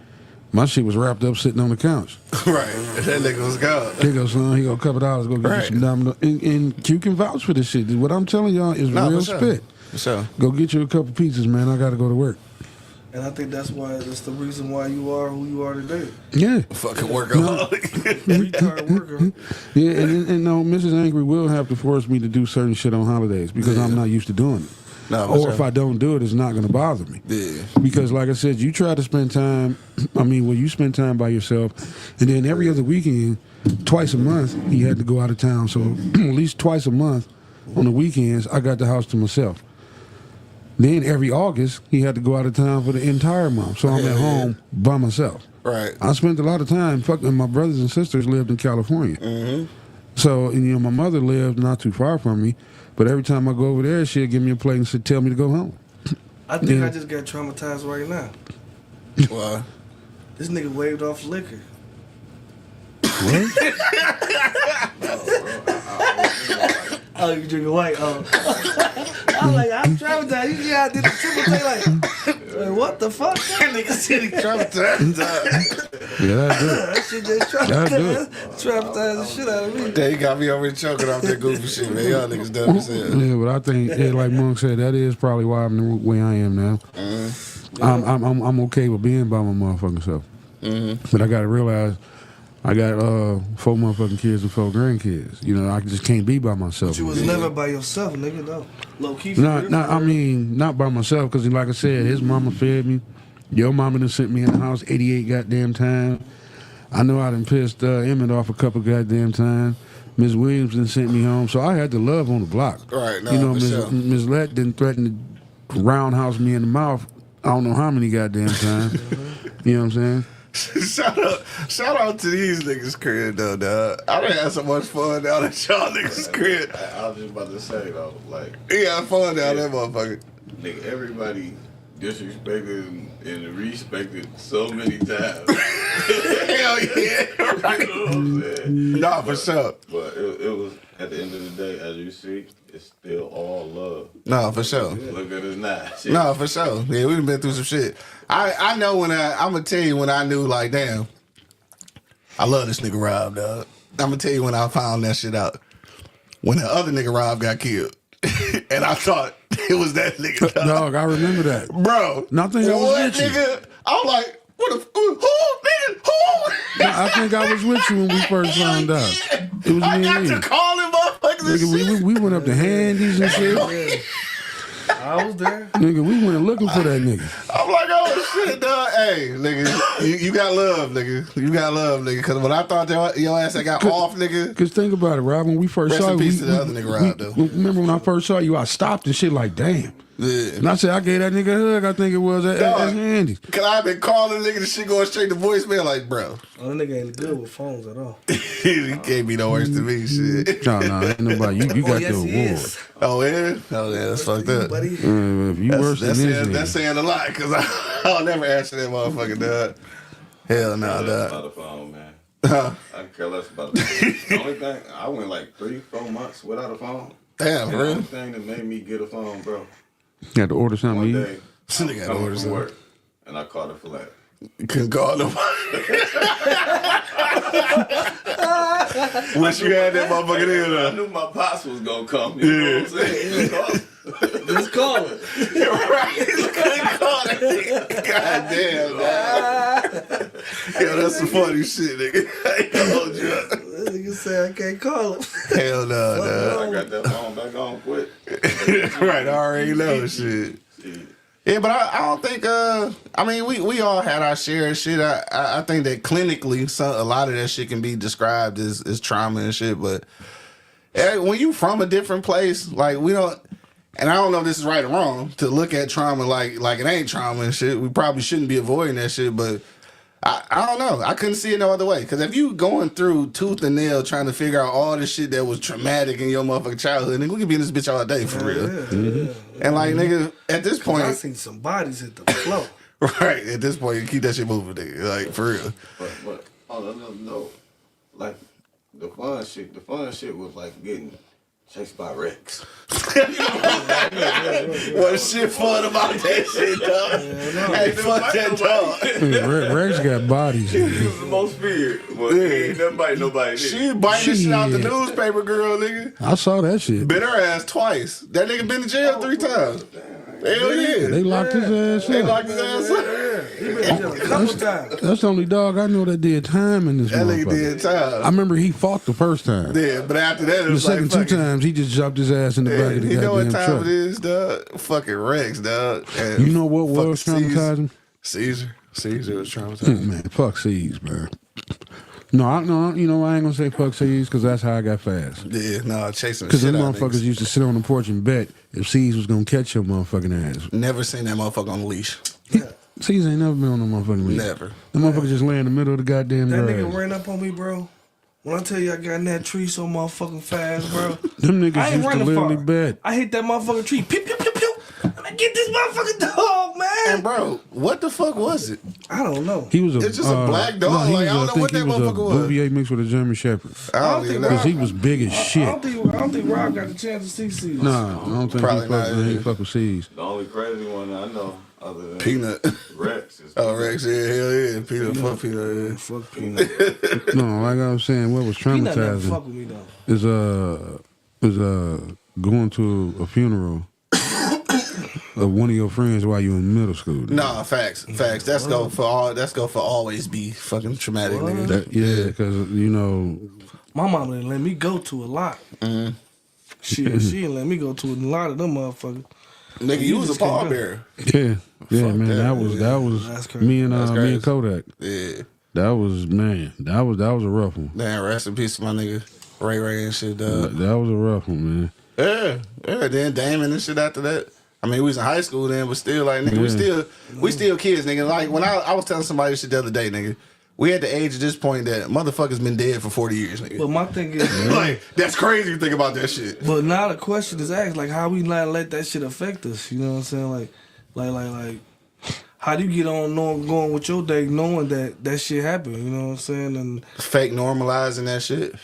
[SPEAKER 5] My shit was wrapped up sitting on the couch.
[SPEAKER 1] Right. That nigga was gone.
[SPEAKER 5] Here goes, son, here go a couple dollars, go get you some domino. And Q can vouch for this shit. What I'm telling y'all is real spit.
[SPEAKER 1] For sure.
[SPEAKER 5] Go get you a couple pizzas, man, I gotta go to work.
[SPEAKER 4] And I think that's the reason why you are who you are today.
[SPEAKER 5] Yeah.
[SPEAKER 1] Fucking workaholic.
[SPEAKER 4] Retard worker.
[SPEAKER 5] Yeah, and no, Mrs. Angry will have to force me to do certain shit on holidays because I'm not used to doing it.
[SPEAKER 1] No, for
[SPEAKER 5] or
[SPEAKER 1] sure.
[SPEAKER 5] if I don't do it, it's not going to bother me.
[SPEAKER 1] Yeah.
[SPEAKER 5] Because, like I said, you try to spend time. I mean, when you spend time by yourself, and then every other weekend, twice a month, he had to go out of town. So at least twice a month on the weekends, I got the house to myself. Then every August, he had to go out of town for the entire month. So I'm at home by myself.
[SPEAKER 1] Right.
[SPEAKER 5] I spent a lot of time fucking. My brothers and sisters lived in California.
[SPEAKER 1] Mm-hmm.
[SPEAKER 5] So, and, you know, my mother lived not too far from me. But every time I go over there, she'll give me a plate and she'll tell me to go home.
[SPEAKER 4] I think
[SPEAKER 5] Yeah.
[SPEAKER 4] I just got traumatized right now.
[SPEAKER 1] Well,
[SPEAKER 4] This nigga waved off liquor.
[SPEAKER 5] What?
[SPEAKER 4] Oh, you drinking white? Oh. I'm like, I'm traumatized. You see how I did the triple take? Like, what the fuck?
[SPEAKER 1] that nigga said he traumatized.
[SPEAKER 5] Yeah, that's good.
[SPEAKER 4] That shit just
[SPEAKER 5] That'll do
[SPEAKER 4] traumatized the shit out of me.
[SPEAKER 1] Damn, he got me over here choking off that goofy shit, man. Y'all niggas dumb as hell.
[SPEAKER 5] Yeah, but I think, like Monk said, that is probably why I'm the way I am now. I'm okay with being by my motherfucking self. But I got to realize I got 4 motherfucking kids and 4 grandkids. You know, I just can't be by myself.
[SPEAKER 4] But you was never by yourself, nigga, though. Low key.
[SPEAKER 5] I mean, not by myself, because like I said, his mama fed me. Your mama done sent me in the house 88 goddamn times. I know I done pissed Emmett off a couple goddamn times. Miss Williams done sent me home, so I had to love on the block.
[SPEAKER 1] Right, no,
[SPEAKER 5] you know,
[SPEAKER 1] for sure.
[SPEAKER 5] Miss Lett didn't threaten to roundhouse me in the mouth. I don't know how many goddamn times. You know what I'm saying?
[SPEAKER 1] Shout out to these niggas' crib though, dog. I done had so much fun down at y'all niggas' crib.
[SPEAKER 6] I was just about to say though, like,
[SPEAKER 1] He had fun down there, motherfucker.
[SPEAKER 6] nigga, everybody disrespected and respected so many times.
[SPEAKER 1] Hell yeah, right.
[SPEAKER 6] You know what I'm saying?
[SPEAKER 1] Nah, for sure.
[SPEAKER 6] But it was, at the end of the day, as you see, it's still all love.
[SPEAKER 1] No, for sure.
[SPEAKER 6] Look at us now. Shit.
[SPEAKER 1] No, for sure. Yeah, we done been through some shit. I know when I'm gonna tell you when I knew, like, damn, I love this nigga Rob, dog. I'm gonna tell you when I found that shit out. When the other nigga Rob got killed. And I thought it was that nigga, dog.
[SPEAKER 5] Dog, I remember that.
[SPEAKER 1] Bro.
[SPEAKER 5] Nothing I was
[SPEAKER 1] What,
[SPEAKER 5] with you.
[SPEAKER 1] nigga? I'm like, what the, who, nigga? Who?
[SPEAKER 5] I think I was with you when we first found out. It was
[SPEAKER 1] I
[SPEAKER 5] me
[SPEAKER 1] got
[SPEAKER 5] and
[SPEAKER 1] to
[SPEAKER 5] you.
[SPEAKER 1] call him motherfuckers and
[SPEAKER 5] Nigga,
[SPEAKER 1] shit.
[SPEAKER 5] we went up to Handy's and shit.
[SPEAKER 4] I was there.
[SPEAKER 5] Nigga, we went looking for that nigga.
[SPEAKER 1] I'm like, oh shit, dog. Hey, nigga, you got love, nigga. You got love, nigga. Because when I thought your ass had got off, nigga.
[SPEAKER 5] Cause think about it, Rob. When we first
[SPEAKER 1] Rest
[SPEAKER 5] saw
[SPEAKER 1] in
[SPEAKER 5] you,
[SPEAKER 1] peace to the other nigga, Rob, though.
[SPEAKER 5] Remember when I first saw you, I stopped and shit like, damn.
[SPEAKER 1] Yeah.
[SPEAKER 5] And I said, I gave that nigga a hug. I think it was at
[SPEAKER 1] Dog.
[SPEAKER 5] Handy's.
[SPEAKER 1] Cause I been calling nigga, the shit going straight to voicemail, like, bro,
[SPEAKER 4] Oh, that nigga ain't good with phones at all.
[SPEAKER 1] he can't be no worse than me, shit.
[SPEAKER 5] No, ain't nobody. You got
[SPEAKER 4] yes,
[SPEAKER 5] the
[SPEAKER 4] he
[SPEAKER 5] award.
[SPEAKER 4] is.
[SPEAKER 1] Oh yeah, that's fucked up.
[SPEAKER 4] Buddy.
[SPEAKER 5] If you worse than
[SPEAKER 1] That's
[SPEAKER 5] this
[SPEAKER 1] saying,
[SPEAKER 5] nigga.
[SPEAKER 1] that's saying a lot, cause I'll never answer that motherfucker, dog. Hell no,
[SPEAKER 6] That's
[SPEAKER 1] dog.
[SPEAKER 6] about the phone, man.
[SPEAKER 1] Huh?
[SPEAKER 6] I care less about the phone. The only thing, I went like 3-4 months without a phone.
[SPEAKER 1] Damn,
[SPEAKER 6] And
[SPEAKER 1] for
[SPEAKER 6] the
[SPEAKER 1] real.
[SPEAKER 6] only thing that made me get a phone, bro,
[SPEAKER 5] Got to order something
[SPEAKER 6] one
[SPEAKER 5] to eat.
[SPEAKER 6] day,
[SPEAKER 1] This
[SPEAKER 6] I
[SPEAKER 1] nigga
[SPEAKER 6] was
[SPEAKER 1] had
[SPEAKER 6] coming
[SPEAKER 1] orders,
[SPEAKER 6] from
[SPEAKER 1] huh?
[SPEAKER 6] work, and I caught a flat.
[SPEAKER 1] Couldn't call nobody. Wish you had that motherfucker in
[SPEAKER 6] I
[SPEAKER 1] there.
[SPEAKER 6] knew my pops was gonna come. You know what I'm saying?
[SPEAKER 4] Just call it.
[SPEAKER 1] Right? Couldn't call that nigga. God damn, man. Yo, that's some funny shit, nigga. I ain't gonna hold you up.
[SPEAKER 4] That nigga say I can't call him.
[SPEAKER 1] Hell no, dog.
[SPEAKER 6] I got that phone back on quick.
[SPEAKER 1] Right, I already know shit.
[SPEAKER 6] Shit.
[SPEAKER 1] Yeah, but I don't think. I mean, we all had our share of shit. I think that clinically, a lot of that shit can be described as trauma and shit. But when you from a different place, like we don't. And I don't know if this is right or wrong to look at trauma like it ain't trauma and shit. We probably shouldn't be avoiding that shit, but I don't know. I couldn't see it no other way. Because if you going through tooth and nail trying to figure out all the shit that was traumatic in your motherfucking childhood, nigga, we could be in this bitch all day for real.
[SPEAKER 4] Yeah.
[SPEAKER 1] And like, nigga, at this
[SPEAKER 4] I
[SPEAKER 1] point,
[SPEAKER 4] seen some bodies hit the floor.
[SPEAKER 1] right, at this point, you keep that shit moving, nigga. Like, for real.
[SPEAKER 6] But no, like the fun shit was like getting chased by Rex.
[SPEAKER 1] What shit fun about that shit, dog? Hey, fuck that dog.
[SPEAKER 5] Rex got bodies.
[SPEAKER 6] He was the most feared. But he ain't nothing biting nobody.
[SPEAKER 1] She biting shit out the
[SPEAKER 5] Shit.
[SPEAKER 1] newspaper, girl, nigga.
[SPEAKER 5] I saw that shit.
[SPEAKER 1] Bit her ass twice. That nigga been to jail 3 times. Hell yeah.
[SPEAKER 5] They locked his ass
[SPEAKER 1] They
[SPEAKER 5] up.
[SPEAKER 1] locked his ass up.
[SPEAKER 4] He been in jail a couple times.
[SPEAKER 5] That's the only dog I know that did time in this
[SPEAKER 1] That nigga
[SPEAKER 5] motherfucker.
[SPEAKER 1] did time.
[SPEAKER 5] I remember he fought the first time.
[SPEAKER 1] Yeah, but after that, it
[SPEAKER 5] The
[SPEAKER 1] was like
[SPEAKER 5] second two
[SPEAKER 1] fucking.
[SPEAKER 5] times, he just dropped his ass in the back of the
[SPEAKER 1] You know what
[SPEAKER 5] goddamn
[SPEAKER 1] time
[SPEAKER 5] truck.
[SPEAKER 1] it is, dog? Fucking Rex, dog. And
[SPEAKER 5] You know what was
[SPEAKER 1] fucking
[SPEAKER 5] traumatizing?
[SPEAKER 1] Caesar was traumatizing.
[SPEAKER 5] Man, fuck C's, man. No, you know I ain't gonna say fuck C's because that's how I got fast.
[SPEAKER 1] Yeah, no, chasing the
[SPEAKER 5] Because
[SPEAKER 1] shit
[SPEAKER 5] them
[SPEAKER 1] out of
[SPEAKER 5] motherfuckers
[SPEAKER 1] niggas.
[SPEAKER 5] used to sit on the porch and bet if C's was gonna catch your motherfucking ass.
[SPEAKER 1] Never seen that motherfucker on the leash.
[SPEAKER 5] C's ain't never been on no motherfucking leash.
[SPEAKER 1] Never.
[SPEAKER 5] The motherfucker just lay in the middle of the goddamn
[SPEAKER 4] That
[SPEAKER 5] grass.
[SPEAKER 4] nigga ran up on me, bro. When I tell you I got in that tree so motherfucking fast, bro.
[SPEAKER 5] Them
[SPEAKER 4] I
[SPEAKER 5] niggas
[SPEAKER 4] ain't
[SPEAKER 5] used to
[SPEAKER 4] running
[SPEAKER 5] literally
[SPEAKER 4] far.
[SPEAKER 5] bet.
[SPEAKER 4] I hit that motherfucking tree. Pew, pew, pew, pew. I'm gonna get this motherfucking dog, man.
[SPEAKER 1] And bro, what the fuck was it?
[SPEAKER 4] I don't know.
[SPEAKER 5] He was a.
[SPEAKER 1] It's just a black dog.
[SPEAKER 5] he
[SPEAKER 1] Like, I don't know
[SPEAKER 5] think
[SPEAKER 1] what
[SPEAKER 5] he
[SPEAKER 1] that
[SPEAKER 5] was
[SPEAKER 1] motherfucker was.
[SPEAKER 5] a Bouvier mixed with a German Shepherd.
[SPEAKER 1] I don't even know.
[SPEAKER 5] Because he was big as
[SPEAKER 4] I
[SPEAKER 5] shit.
[SPEAKER 4] don't think Rob got the chance to see C's.
[SPEAKER 5] Nah, I don't think
[SPEAKER 1] Probably
[SPEAKER 5] he
[SPEAKER 1] not.
[SPEAKER 5] fuck with C's.
[SPEAKER 6] The only crazy one I know other than
[SPEAKER 1] Peanut.
[SPEAKER 6] Rex is
[SPEAKER 1] Oh, Rex, yeah, hell yeah. Peanut, fuck Peanut, yeah.
[SPEAKER 4] Fuck Peanut.
[SPEAKER 5] No, like I was saying, what was
[SPEAKER 4] Peanut never
[SPEAKER 5] traumatizing
[SPEAKER 4] fuck with me though.
[SPEAKER 5] is going to a funeral of one of your friends while you in middle school.
[SPEAKER 1] Nah, facts. That's go for always be fucking traumatic, nigga.
[SPEAKER 5] Yeah, because you know,
[SPEAKER 4] My mama didn't let me go to a lot. She didn't let me go to a lot of them motherfuckers.
[SPEAKER 1] Nigga, you was a
[SPEAKER 4] just can't go.
[SPEAKER 1] pallbearer.
[SPEAKER 5] yeah, man,
[SPEAKER 1] that,
[SPEAKER 5] that was
[SPEAKER 4] That's crazy.
[SPEAKER 5] me and
[SPEAKER 1] That's
[SPEAKER 5] me
[SPEAKER 1] crazy.
[SPEAKER 5] and Kodak.
[SPEAKER 1] Yeah.
[SPEAKER 5] That was a rough one.
[SPEAKER 1] Damn, rest in peace to my nigga Ray and shit, dog.
[SPEAKER 5] That was a rough one, man.
[SPEAKER 1] Yeah. Then Damon and shit after that. I mean, we was in high school then, but still, like, nigga, we still kids, nigga. Like, when I was telling somebody this shit the other day, nigga, we at the age at this point that motherfuckers been dead for 40 years, nigga.
[SPEAKER 4] But my thing is,
[SPEAKER 1] Like, that's crazy to think about that shit.
[SPEAKER 4] but now the question is asked, like, how we not let that shit affect us? You know what I'm saying? Like, how do you get on going with your day knowing that shit happened? You know what I'm saying? And
[SPEAKER 1] Fake normalizing that shit.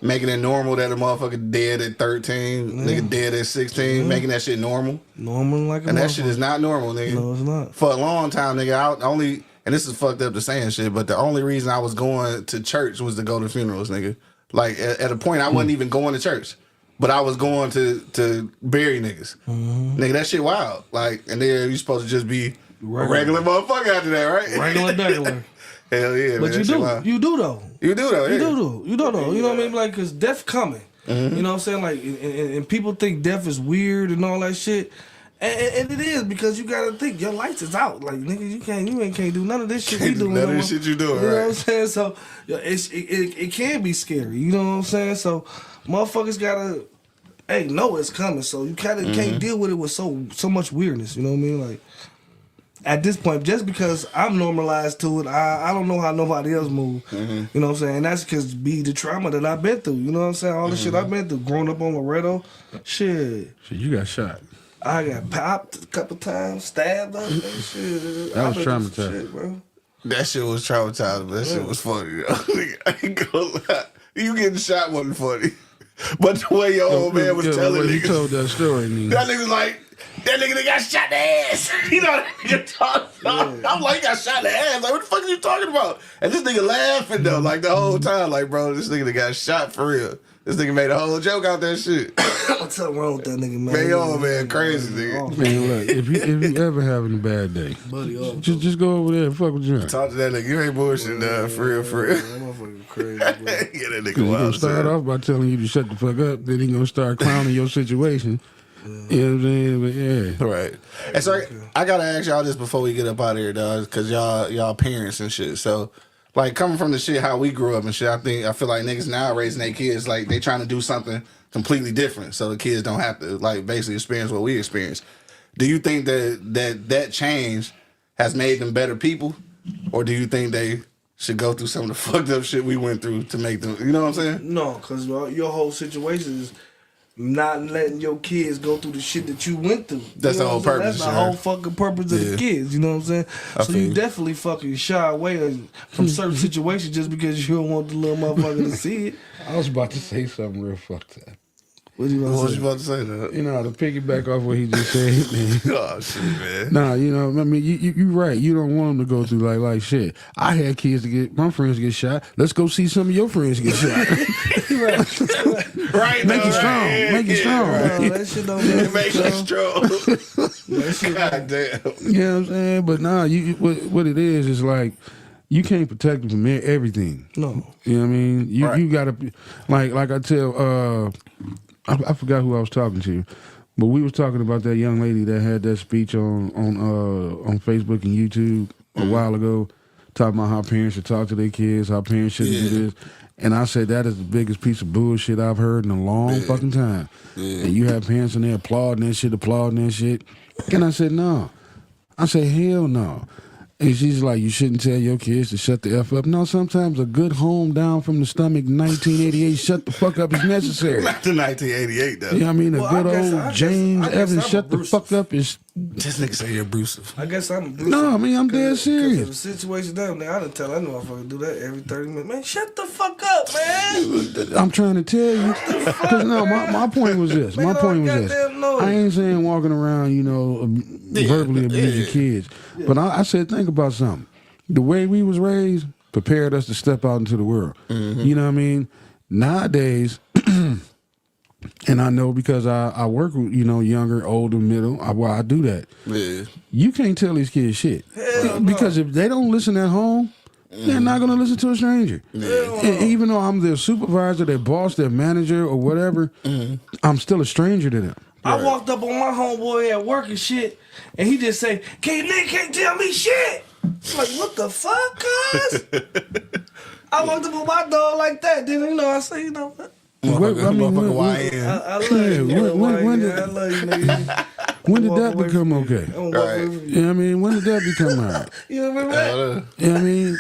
[SPEAKER 1] Making it normal that a motherfucker dead at 13, nigga dead at 16, making that shit normal.
[SPEAKER 4] normal like a
[SPEAKER 1] And that shit
[SPEAKER 4] motherfucker.
[SPEAKER 1] is not normal, nigga.
[SPEAKER 4] No, it's not.
[SPEAKER 1] For a long time, nigga, I only, and this is fucked up to saying shit, but the only reason I was going to church was to go to funerals, nigga. Like, at a point, I wasn't even going to church, but I was going to bury niggas. Nigga, that shit wild. Like, and then you supposed to just be a regular motherfucker after that, right?
[SPEAKER 4] Regular.
[SPEAKER 1] Hell yeah,
[SPEAKER 4] But
[SPEAKER 1] man,
[SPEAKER 4] you
[SPEAKER 1] that shit
[SPEAKER 4] do.
[SPEAKER 1] wild.
[SPEAKER 4] You do though.
[SPEAKER 1] You do though,
[SPEAKER 4] You
[SPEAKER 1] yeah.
[SPEAKER 4] do. You don't know. You know what I mean? Like, cause death coming. You know what I'm saying? Like, and people think death is weird and all that shit. And it is because you gotta think your lights is out. Like, nigga, you can't do none of this shit we
[SPEAKER 1] Can't do
[SPEAKER 4] doing.
[SPEAKER 1] none of
[SPEAKER 4] no
[SPEAKER 1] this
[SPEAKER 4] more.
[SPEAKER 1] shit you doing,
[SPEAKER 4] You know what
[SPEAKER 1] right.
[SPEAKER 4] I'm saying? So it can be scary. You know what I'm saying? So motherfuckers gotta, hey, know it's coming. So you kind of can't deal with it with so much weirdness. You know what I mean? Like, at this point, just because I'm normalized to it, I don't know how nobody else move. You know what I'm saying? And that's because the trauma that I've been through. You know what I'm saying? All the shit I've been through, growing up on Loretto, shit.
[SPEAKER 5] Shit, you got shot.
[SPEAKER 4] I got popped a couple times, stabbed up, and shit.
[SPEAKER 5] That was
[SPEAKER 4] I've been through some
[SPEAKER 5] traumatizing.
[SPEAKER 4] shit, bro.
[SPEAKER 1] That shit was traumatizing, but that shit was funny, though. I ain't gonna lie. You getting shot wasn't funny. But the way your old man was telling
[SPEAKER 5] He
[SPEAKER 1] niggas,
[SPEAKER 5] told that story, nigga.
[SPEAKER 1] that nigga was like, that nigga that got shot in the ass. You know what that nigga talking about? I'm like, he got shot in the ass. Like, what the fuck are you talking about? And this nigga laughing, though, like, the whole time. Like, bro, this nigga that got shot for real. This nigga made a whole joke out that shit.
[SPEAKER 4] What's up wrong with that nigga, man?
[SPEAKER 1] Man, your old man crazy, nigga.
[SPEAKER 5] Man, look, if you ever having a bad day,
[SPEAKER 4] Buddy, oh,
[SPEAKER 5] just go over there and fuck with John.
[SPEAKER 1] Talk to that nigga. You ain't bullshit, for real, for real.
[SPEAKER 4] that motherfucker crazy, bro.
[SPEAKER 1] Yeah, that nigga
[SPEAKER 5] He gonna
[SPEAKER 1] wild.
[SPEAKER 5] start off by telling you to shut the fuck up, then he gonna start clowning your situation. You know what I'm saying? But yeah.
[SPEAKER 1] Right. And so I gotta ask y'all this before we get up out of here, dog, because y'all parents and shit. So, like, coming from the shit how we grew up and shit, I feel like niggas now raising their kids like they trying to do something completely different, so the kids don't have to like basically experience what we experienced. Do you think that change has made them better people, or do you think they should go through some of the fucked up shit we went through to make them? You know what I'm saying?
[SPEAKER 4] No, because your whole situation is not letting your kids go through the shit that you went through.
[SPEAKER 1] That's
[SPEAKER 4] You
[SPEAKER 1] the
[SPEAKER 4] know
[SPEAKER 1] whole
[SPEAKER 4] what I'm saying?
[SPEAKER 1] purpose,
[SPEAKER 4] That's the
[SPEAKER 1] sure.
[SPEAKER 4] whole fucking purpose of
[SPEAKER 1] Yeah.
[SPEAKER 4] the kids. You know what I'm saying?
[SPEAKER 1] I
[SPEAKER 4] So
[SPEAKER 1] feel
[SPEAKER 4] you
[SPEAKER 1] you.
[SPEAKER 4] definitely fucking shy away from certain situations just because you don't want the little motherfucker to see it.
[SPEAKER 5] I was about to say something real fucked up.
[SPEAKER 4] What you
[SPEAKER 1] What
[SPEAKER 4] gonna
[SPEAKER 1] was
[SPEAKER 4] say?
[SPEAKER 1] you about to say, dog?
[SPEAKER 5] You know, to piggyback off what he just said, man.
[SPEAKER 1] Oh shit, man.
[SPEAKER 5] Nah, you know, I mean, you right. You don't want them to go through like shit. I had kids my friends get shot. Let's go see some of your friends get shot.
[SPEAKER 6] Right,
[SPEAKER 5] Make
[SPEAKER 6] no,
[SPEAKER 5] it strong.
[SPEAKER 6] right,
[SPEAKER 5] Make it strong.
[SPEAKER 4] That shit don't make
[SPEAKER 6] Make it strong.
[SPEAKER 4] That shit
[SPEAKER 6] God damn.
[SPEAKER 5] You know what I'm saying? But nah, what it is like you can't protect them from everything.
[SPEAKER 4] no.
[SPEAKER 5] You know what I mean?
[SPEAKER 1] Right.
[SPEAKER 5] You gotta like I tell I forgot who I was talking to, but we was talking about that young lady that had that speech on Facebook and YouTube a while ago, talking about how parents should talk to their kids, how parents shouldn't do this. And I said that is the biggest piece of bullshit I've heard in a long fucking time. And you have parents in there applauding that shit. And I said, no. I said, hell no. And she's like, you shouldn't tell your kids to shut the F up. No, sometimes a good home down from the stomach 1988, shut the fuck up is necessary.
[SPEAKER 1] Back to 1988 though.
[SPEAKER 5] You know what I mean?
[SPEAKER 4] Well,
[SPEAKER 5] A good old James
[SPEAKER 4] I guess
[SPEAKER 5] Evans
[SPEAKER 4] I'm
[SPEAKER 5] shut the
[SPEAKER 4] abusive.
[SPEAKER 5] fuck up is...
[SPEAKER 1] This nigga say you're abusive.
[SPEAKER 4] I guess I'm abusive.
[SPEAKER 5] No, I mean, I'm dead
[SPEAKER 4] 'Cause
[SPEAKER 5] serious.
[SPEAKER 4] of the situation down there, I done tell that motherfucker do that every 30 minutes. Man, shut the fuck up, man.
[SPEAKER 5] I'm trying to tell you. Because no, my point was this.
[SPEAKER 4] Make
[SPEAKER 5] My
[SPEAKER 4] no
[SPEAKER 5] point was this.
[SPEAKER 4] goddamn noise.
[SPEAKER 5] I ain't saying walking around, verbally abusing kids. But I said, think about something. The way we was raised prepared us to step out into the world. You know what I mean? Nowadays, and I know because I work with, younger, older, middle, I do that.
[SPEAKER 1] Yeah.
[SPEAKER 5] You can't tell these kids shit. Because if they don't listen at home, they're not going to listen to a stranger. And even though I'm their supervisor, their boss, their manager, or whatever, I'm still a stranger to them.
[SPEAKER 4] I walked up on my homeboy at work and shit, and he just say, nigga can't tell me shit. I'm like, what the fuck, cuz? I walked up on my dog like that. Then, I say, what?
[SPEAKER 1] Motherfucker YN.
[SPEAKER 4] I love you, nigga.
[SPEAKER 5] when
[SPEAKER 4] I love you, nigga.
[SPEAKER 5] When did
[SPEAKER 4] Walk
[SPEAKER 5] that
[SPEAKER 4] away
[SPEAKER 5] become
[SPEAKER 4] from you.
[SPEAKER 5] okay?
[SPEAKER 4] I'm gonna walk
[SPEAKER 1] Right.
[SPEAKER 4] away from you.
[SPEAKER 5] You know what I mean? When did that become all right?
[SPEAKER 4] You remember that?
[SPEAKER 5] You know what I mean?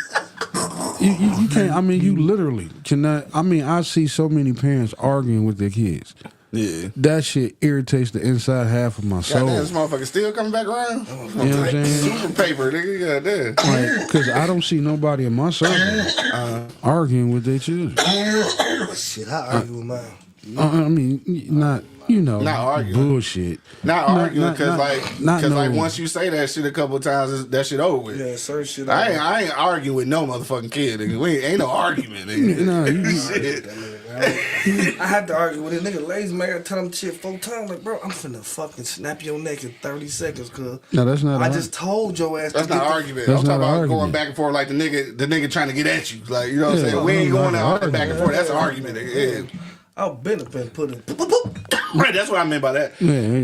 [SPEAKER 5] You can't, you literally cannot. I see so many parents arguing with their kids.
[SPEAKER 1] Yeah.
[SPEAKER 5] That shit irritates the inside half of my soul.
[SPEAKER 1] Goddamn, this motherfucker still coming back around?
[SPEAKER 5] You know what I'm saying?
[SPEAKER 1] Super paper, nigga. Goddamn.
[SPEAKER 5] Because I don't see nobody in my circle arguing with their children.
[SPEAKER 4] Shit, I argue with mine.
[SPEAKER 5] Not
[SPEAKER 1] Not arguing.
[SPEAKER 5] bullshit.
[SPEAKER 1] Not arguing because
[SPEAKER 5] not
[SPEAKER 1] once you say that shit a couple of times, that shit over with.
[SPEAKER 4] Yeah, certain shit.
[SPEAKER 1] I ain't arguing with no motherfucking kid, nigga. Ain't no argument, nigga.
[SPEAKER 5] No,
[SPEAKER 1] Shit.
[SPEAKER 4] I had to argue with a nigga lazy man. I tell him shit 4 times. Like, bro, I'm finna fucking snap your neck in 30 seconds, cuz.
[SPEAKER 5] No, that's not.
[SPEAKER 4] I just told your ass.
[SPEAKER 1] That's
[SPEAKER 4] to
[SPEAKER 1] not
[SPEAKER 4] get
[SPEAKER 1] argument.
[SPEAKER 5] That's
[SPEAKER 1] I'm talking
[SPEAKER 5] not an
[SPEAKER 1] about going
[SPEAKER 5] argument.
[SPEAKER 1] back and forth like the nigga trying to get at you. Like, you know what I'm
[SPEAKER 5] Yeah,
[SPEAKER 1] saying? We ain't
[SPEAKER 5] no,
[SPEAKER 1] going
[SPEAKER 5] not
[SPEAKER 1] out
[SPEAKER 5] an
[SPEAKER 1] back and forth. That's an argument, nigga. Yeah.
[SPEAKER 4] I've been up and put it. Boop, boop, boop.
[SPEAKER 1] Right, that's what I meant by that.
[SPEAKER 5] I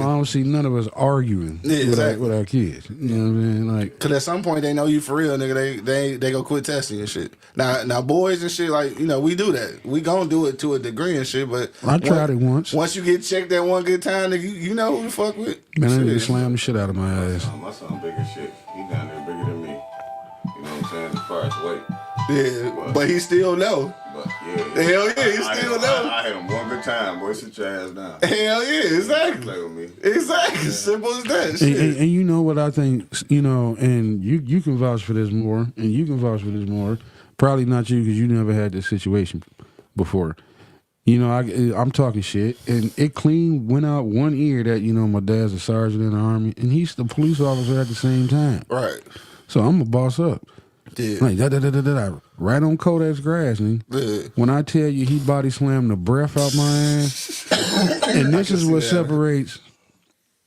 [SPEAKER 5] don't see none of us arguing
[SPEAKER 1] Yeah, exactly.
[SPEAKER 5] with our kids. You know what I'm saying? Like,
[SPEAKER 1] Cause at some point they know you for real, nigga. They go quit testing and shit. Now boys and shit, like, we do that. We gonna do it to a degree and shit. But
[SPEAKER 5] I tried it once.
[SPEAKER 1] Once you get checked that one good time, nigga, you know who to fuck with.
[SPEAKER 5] Man, I need to
[SPEAKER 1] Shit.
[SPEAKER 5] slam the shit out of my ass.
[SPEAKER 6] My son big as shit. He down there bigger than me. You know what I'm saying? As far as weight.
[SPEAKER 1] Yeah, but he still know.
[SPEAKER 6] But yeah.
[SPEAKER 1] Hell yeah, he
[SPEAKER 6] I
[SPEAKER 1] still
[SPEAKER 6] hit him-
[SPEAKER 1] know.
[SPEAKER 6] I hit him one good time, boy. Sit your ass down.
[SPEAKER 1] Hell yeah, exactly.
[SPEAKER 6] Play with me.
[SPEAKER 1] Exactly. Simple as that.
[SPEAKER 5] And,
[SPEAKER 1] Shit.
[SPEAKER 5] and you know what I think, and you can vouch for this more, and you can vouch for this more. Probably not you because you never had this situation before. I'm talking shit, and it clean went out one ear that, my dad's a sergeant in the Army, and he's the police officer at the same time.
[SPEAKER 1] Right.
[SPEAKER 5] So I'm a boss up.
[SPEAKER 1] Yeah.
[SPEAKER 5] Like, da, right on Kodak's grass, man.
[SPEAKER 1] Yeah.
[SPEAKER 5] When I tell you he body slammed the breath out my ass, and this is what separates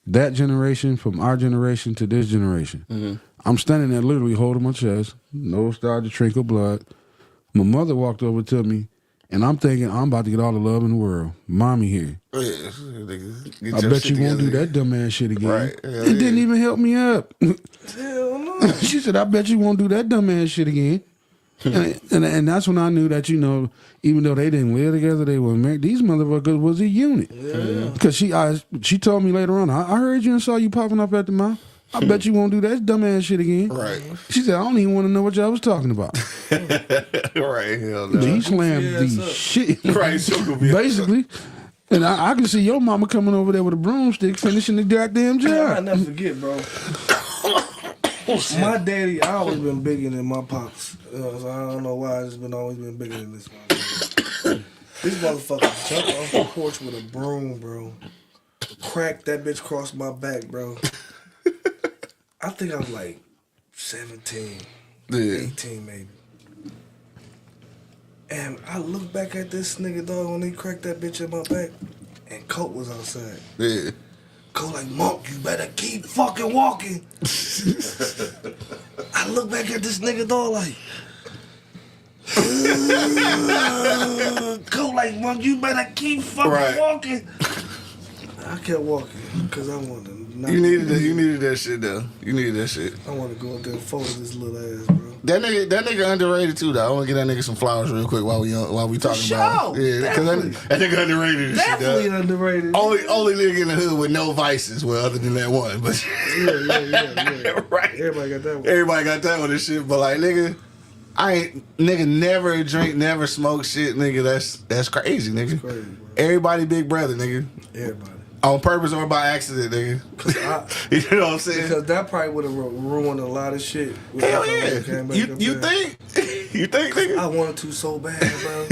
[SPEAKER 5] that generation from our generation to this generation.
[SPEAKER 1] Mm-hmm.
[SPEAKER 5] I'm standing there literally holding my chest, nose started to trickle blood. My mother walked over to me, and I'm thinking I'm about to get all the love in the world. Mommy here.
[SPEAKER 1] Yeah. Nigga, get
[SPEAKER 5] I
[SPEAKER 1] your
[SPEAKER 5] bet
[SPEAKER 1] shit
[SPEAKER 5] you won't do
[SPEAKER 1] together.
[SPEAKER 5] that dumb ass shit again.
[SPEAKER 1] Right. Hell
[SPEAKER 5] It didn't
[SPEAKER 1] yeah.
[SPEAKER 5] even help me up.
[SPEAKER 4] Hell no.
[SPEAKER 5] She said, I bet you won't do that dumb ass shit again. and that's when I knew that, even though they didn't live together, they were married, these motherfuckers was a unit. Because she told me later on, I heard you and saw you popping up at the mouth. I bet you won't do that dumb ass shit again.
[SPEAKER 1] Right.
[SPEAKER 5] She said, I don't even want to know what y'all was talking about.
[SPEAKER 1] Right. Hell no.
[SPEAKER 5] He slammed
[SPEAKER 4] Yeah,
[SPEAKER 5] the
[SPEAKER 4] sir.
[SPEAKER 5] shit.
[SPEAKER 1] Right. So
[SPEAKER 5] Basically. And I can see your mama coming over there with a broomstick finishing the goddamn
[SPEAKER 4] I'll
[SPEAKER 5] job.
[SPEAKER 4] never forget, bro. My daddy always been bigger than my pops. So I don't know why it's always been bigger than this motherfucker. This motherfucker jumped off the porch with a broom, bro. Cracked that bitch across my back, bro. I think I was like 17,
[SPEAKER 1] Yeah.
[SPEAKER 4] 18 maybe. And I look back at this nigga, dog, when he cracked that bitch in my back, and Colt was outside.
[SPEAKER 1] Yeah.
[SPEAKER 4] Colt like, Monk, you better keep fucking walking. I look back at this nigga, dog, like, Colt like, Monk, you better keep fucking walking. I kept walking, because I wanted to knock
[SPEAKER 1] You needed that shit though. You needed that shit.
[SPEAKER 4] I want to go up there and fold this little ass, bro.
[SPEAKER 1] That nigga underrated too though. I want to get that nigga some flowers real quick while we talking about it. Yeah, because that nigga underrated as shit,
[SPEAKER 4] Definitely
[SPEAKER 1] dog.
[SPEAKER 4] underrated.
[SPEAKER 1] Only nigga in the hood with no vices, well, other than that one. But
[SPEAKER 4] Yeah.
[SPEAKER 1] right.
[SPEAKER 4] Everybody got that one.
[SPEAKER 1] Everybody got that one and shit. But like, nigga, never drink, never smoke shit, nigga. That's crazy, nigga.
[SPEAKER 4] Crazy, bro.
[SPEAKER 1] Everybody big brother, nigga.
[SPEAKER 4] Everybody.
[SPEAKER 1] On purpose or by accident, nigga. You know what I'm saying?
[SPEAKER 4] Because that probably would have ruined a lot of shit.
[SPEAKER 1] Hell yeah. You think? You think, nigga?
[SPEAKER 4] I wanted to so bad, bro.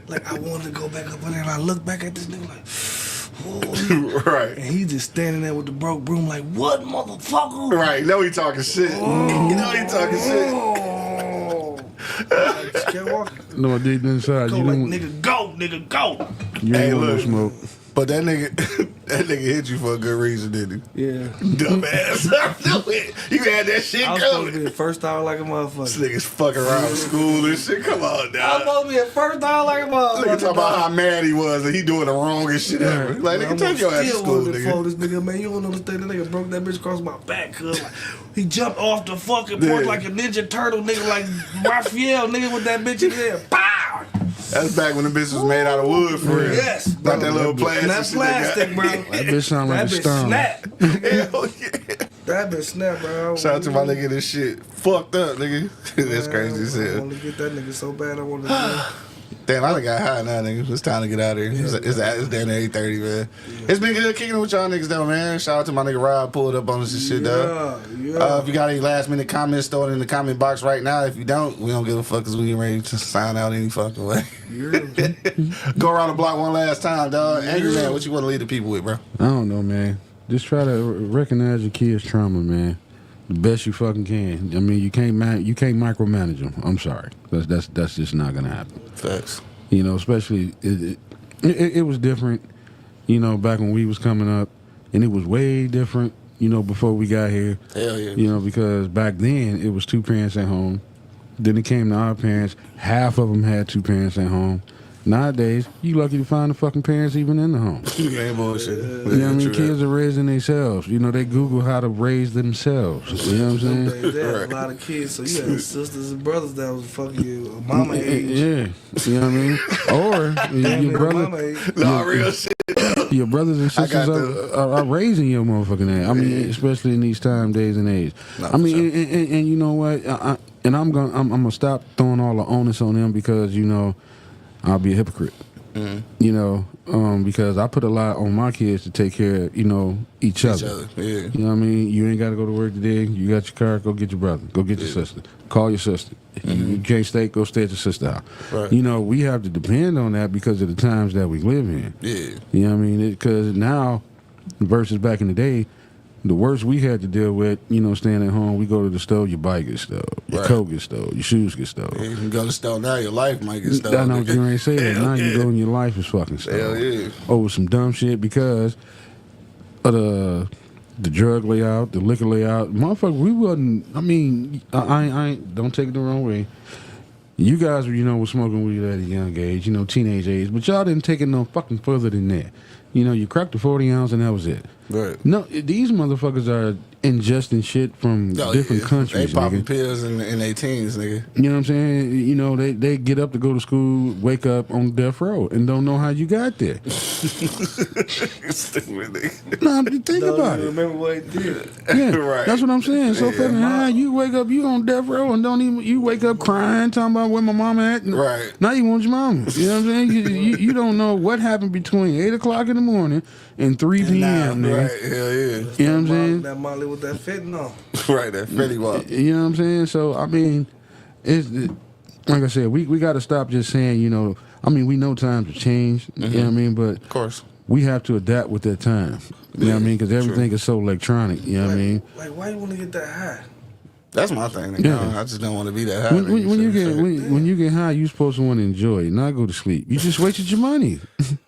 [SPEAKER 4] Like, I wanted to go back up in there and I look back at this nigga like, oh.
[SPEAKER 1] Right.
[SPEAKER 4] And he just standing there with the broke broom like, what, motherfucker?
[SPEAKER 1] Right. You know he talking shit.
[SPEAKER 4] Oh.
[SPEAKER 1] You know he talking shit.
[SPEAKER 4] I just kept walking.
[SPEAKER 5] No, deep inside,
[SPEAKER 4] Go
[SPEAKER 5] you
[SPEAKER 4] like,
[SPEAKER 5] don't.
[SPEAKER 4] nigga, go.
[SPEAKER 5] You
[SPEAKER 1] Hey,
[SPEAKER 5] ain't want no
[SPEAKER 1] look.
[SPEAKER 5] smoke.
[SPEAKER 1] But that nigga hit you for a good reason, didn't he?
[SPEAKER 4] Yeah.
[SPEAKER 1] Dumbass. I knew it. You had that shit
[SPEAKER 4] I was supposed to
[SPEAKER 1] coming.
[SPEAKER 4] be at first hour like a
[SPEAKER 1] This
[SPEAKER 4] motherfucker.
[SPEAKER 1] nigga's fucking around with school and shit. Come on,
[SPEAKER 4] I was
[SPEAKER 1] dog.
[SPEAKER 4] supposed to be at first hour like a motherfucker.
[SPEAKER 1] Nigga talking about how mad he was and he doing the wrongest shit ever. Like, nigga, take your ass to
[SPEAKER 4] Still
[SPEAKER 1] school,
[SPEAKER 4] wanted to fold
[SPEAKER 1] nigga.
[SPEAKER 4] this nigga, man. You don't understand. That nigga broke that bitch across my back, cuz. Like, he jumped off the fucking porch
[SPEAKER 1] Yeah.
[SPEAKER 4] like a Ninja Turtle, nigga, like Raphael, nigga, with that bitch in there. Pow!
[SPEAKER 1] That's back when the bitch was made out of wood for real.
[SPEAKER 4] Yes, bro.
[SPEAKER 1] Not that little plastic
[SPEAKER 4] And that
[SPEAKER 1] shit they got.
[SPEAKER 4] plastic, bro.
[SPEAKER 5] That bitch sound like
[SPEAKER 4] That
[SPEAKER 5] a
[SPEAKER 4] bitch
[SPEAKER 5] stone.
[SPEAKER 4] snap.
[SPEAKER 1] Hell yeah.
[SPEAKER 4] That bitch snap, bro.
[SPEAKER 1] Shout out to my nigga, this shit fucked up, nigga. That's crazy as
[SPEAKER 4] I
[SPEAKER 1] hell.
[SPEAKER 4] want to get that nigga so bad. I want to.
[SPEAKER 1] Damn, I done got high now, nigga. It's time to get out of here. It's down to 8:30, man. It's been good kicking it with y'all niggas, though, man. Shout out to my nigga Rob, pulled up on us and shit, though.
[SPEAKER 4] Yeah.
[SPEAKER 1] If you got any last minute comments, throw it in the comment box right now. If you don't, we don't give a fuck because we ain't ready to sign out any fucking way. Go around the block one last time, dog. Angry man, what you want to leave the people with, bro?
[SPEAKER 5] I don't know, man. Just try to recognize your kids' trauma, man. The best you fucking can. I mean, you can't micromanage them. I'm sorry. That's just not gonna happen.
[SPEAKER 1] Facts.
[SPEAKER 5] You know, especially it was different. You know, back when we was coming up, and it was way different. You know, before we got here.
[SPEAKER 1] Hell yeah.
[SPEAKER 5] You know, because back then it was two parents at home. Then it came to our parents. Half of them had two parents at home. Nowadays, you lucky to find the fucking parents even in the home.
[SPEAKER 1] Ain't bullshit.
[SPEAKER 5] You know what I mean? Kids are raising themselves. You know, they Google how to raise themselves. You know what I'm saying?
[SPEAKER 4] They had a lot of kids, so you had sisters and brothers that was fucking you, mama age.
[SPEAKER 5] Yeah. You know what I mean? Or your
[SPEAKER 4] Mama
[SPEAKER 5] brother,
[SPEAKER 4] age.
[SPEAKER 1] No, real shit.
[SPEAKER 5] your brothers and sisters
[SPEAKER 1] got
[SPEAKER 5] are raising your motherfucking ass. I mean, especially in these days and age.
[SPEAKER 1] No,
[SPEAKER 5] I mean,
[SPEAKER 1] for sure.
[SPEAKER 5] and you know what? I'm gonna stop throwing all the onus on them because you know I'll be a hypocrite.
[SPEAKER 1] Mm-hmm.
[SPEAKER 5] You know, because I put a lot on my kids to take care of, you know, each other.
[SPEAKER 1] Yeah.
[SPEAKER 5] You know what I mean? You ain't got to go to work today. You got your car, go get your brother. Go get your sister. Call your sister. You can't stay, go stay at your sister's house.
[SPEAKER 1] Right.
[SPEAKER 5] You know, we have to depend on that because of the times that we live in.
[SPEAKER 1] Yeah.
[SPEAKER 5] You know what I mean? Because now, versus back in the day, the worst we had to deal with, you know, staying at home, we go to the store, your bike gets stole, your
[SPEAKER 1] Right.
[SPEAKER 5] coat gets stole, your shoes get stole.
[SPEAKER 1] You can go to the store now, your life might get
[SPEAKER 5] I
[SPEAKER 1] stolen.
[SPEAKER 5] know what you ain't saying. Now you go and your life is fucking stolen.
[SPEAKER 1] Hell yeah.
[SPEAKER 5] Over some dumb shit because of the drug layout, the liquor layout. Motherfucker, we wasn't, I mean, I ain't, don't take it the wrong way. You guys, you know, was smoking weed at a young age, you know, teenage age, but y'all didn't take it no fucking further than that. You know, you cracked the 40 ounce and that was it.
[SPEAKER 1] Right.
[SPEAKER 5] No, these motherfuckers are ingesting shit from different countries.
[SPEAKER 1] They popping
[SPEAKER 5] Nigga.
[SPEAKER 1] pills in their teens, nigga.
[SPEAKER 5] You know what I'm saying? You know, they get up to go to school, wake up on death row, and don't know how you got there.
[SPEAKER 1] Stupid nigga.
[SPEAKER 5] No, think
[SPEAKER 4] Don't
[SPEAKER 5] about
[SPEAKER 4] even
[SPEAKER 5] it.
[SPEAKER 4] remember what he did.
[SPEAKER 5] Yeah,
[SPEAKER 1] Right.
[SPEAKER 5] that's what I'm saying. So
[SPEAKER 1] Yeah.
[SPEAKER 5] fucking high, you wake up, you on death row, and don't even you wake up crying, talking about where my mama at. And
[SPEAKER 1] Right.
[SPEAKER 5] now you want your mama. You know what I'm saying? You don't know what happened between 8:00 in the morning and 3 p.m. nigga.
[SPEAKER 1] Right. Hell yeah.
[SPEAKER 5] You know what I'm saying?
[SPEAKER 4] That Molly with that fentanyl.
[SPEAKER 1] Right. That Fetty Wap.
[SPEAKER 5] You know what I'm saying? So I mean, like I said, we got to stop just saying, you know. I mean, we know times have changed. You know what I mean? But
[SPEAKER 1] Of course.
[SPEAKER 5] we have to adapt with that time. You know what I mean? Because everything is so electronic. You know what I mean?
[SPEAKER 4] Like, why you want to get that high?
[SPEAKER 1] That's my thing.
[SPEAKER 5] Yeah.
[SPEAKER 1] I just don't want to be that high.
[SPEAKER 5] When you get high, you supposed to want to enjoy it, not go to sleep. You just wasted your money.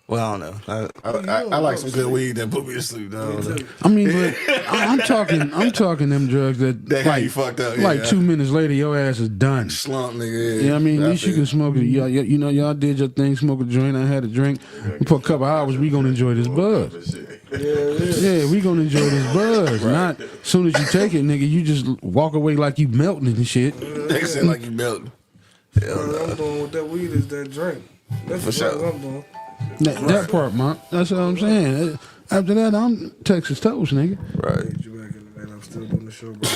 [SPEAKER 1] Well, I don't know. I like some good weed that put me to sleep, though.
[SPEAKER 5] I mean, but I'm talking them drugs that
[SPEAKER 1] That got you fucked up. Yeah.
[SPEAKER 5] Like 2 minutes later, your ass is done.
[SPEAKER 1] Slump, nigga.
[SPEAKER 5] Yeah, I mean, at least you
[SPEAKER 1] feel
[SPEAKER 5] can smoke it. Y'all did your thing, smoke a joint. I had a drink. For a couple hours, we gonna enjoy this buzz. Yeah, we gonna enjoy this buzz. Not as soon as you take it, nigga, you just walk away like you melting and shit.
[SPEAKER 1] They said like you melting.
[SPEAKER 4] All I'm doing with that weed is that drink. That's
[SPEAKER 1] For sure.
[SPEAKER 4] what I'm doing.
[SPEAKER 5] That part, man. That's what I'm saying. After that, I'm Texas toast, nigga.
[SPEAKER 1] Right.
[SPEAKER 4] Need you back in the man. I'm still doing the show, bro.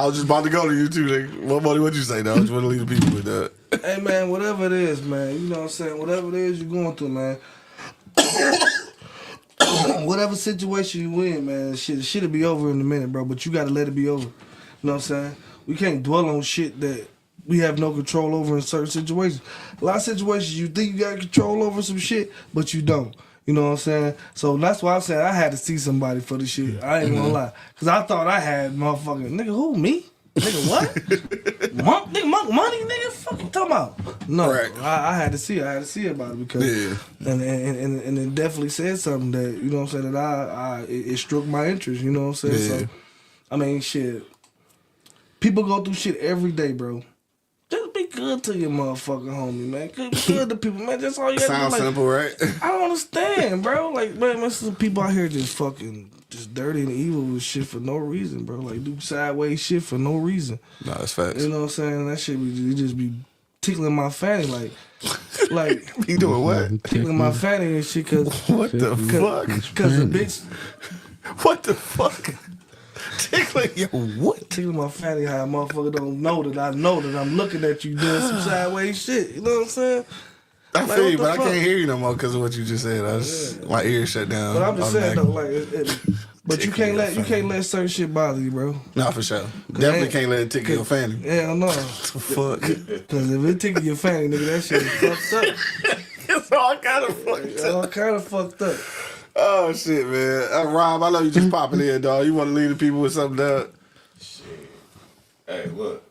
[SPEAKER 1] I was just about to go to you too, nigga. What'd you say, though? I just want to leave the people with that.
[SPEAKER 4] Hey, man, whatever it is, man. You know what I'm saying? Whatever it is you're going through, man. Whatever situation you in, man, shit'll be over in a minute, bro. But you gotta let it be over. You know what I'm saying? We can't dwell on shit that we have no control over in certain situations. A lot of situations you think you got control over some shit, but you don't. You know what I'm saying? So that's why I'm saying I had to see somebody for the shit. I ain't gonna lie. Cause I thought I had motherfucking, nigga, who, me? Nigga, what? Nigga, money, nigga, fuck you talking about? No,
[SPEAKER 1] Right.
[SPEAKER 4] I had to see it. I had to see about it because, and it definitely said something that, you know what I'm saying, that it struck my interest, you know what I'm saying?
[SPEAKER 1] Yeah.
[SPEAKER 4] So, I mean, shit, people go through shit every day, bro. Just be good to your motherfucking homie, man. Be good to people, man. That's all you got to do.
[SPEAKER 1] Sounds
[SPEAKER 4] Like,
[SPEAKER 1] simple, right?
[SPEAKER 4] I don't understand, bro. Like, man, some people out here just fucking just dirty and evil with shit for no reason, bro. Like, do sideways shit for no reason.
[SPEAKER 1] No, that's facts.
[SPEAKER 4] You know what I'm saying? That shit it just be tickling my fanny, like
[SPEAKER 1] You doing what?
[SPEAKER 4] tickling my fanny and shit, cause
[SPEAKER 1] What the fuck?
[SPEAKER 4] Cause the bitch
[SPEAKER 1] What the fuck? Tickling your what?
[SPEAKER 4] tickling my fanny, how a motherfucker don't know that I know that I'm looking at you doing some sideways shit. You know what I'm saying?
[SPEAKER 1] I
[SPEAKER 4] Like,
[SPEAKER 1] feel you,
[SPEAKER 4] what
[SPEAKER 1] but I
[SPEAKER 4] the fuck?
[SPEAKER 1] can't hear you no more because of what you just said. My ears shut down.
[SPEAKER 4] But I'm just saying though,
[SPEAKER 1] automatically.
[SPEAKER 4] like, but you can't let certain shit bother you, bro.
[SPEAKER 1] Nah, for sure. Definitely
[SPEAKER 4] ain't-
[SPEAKER 1] can't let it tickle your fanny.
[SPEAKER 4] Yeah, no.
[SPEAKER 1] Fuck.
[SPEAKER 4] Cause if it tickle your fanny, nigga, that shit is fucked up.
[SPEAKER 1] It's all kind of fucked up.
[SPEAKER 4] All kind of fucked up.
[SPEAKER 1] Oh shit, man. Rob, I know you just popping in, dog. You want to leave the people with something, dog?
[SPEAKER 6] Hey, look.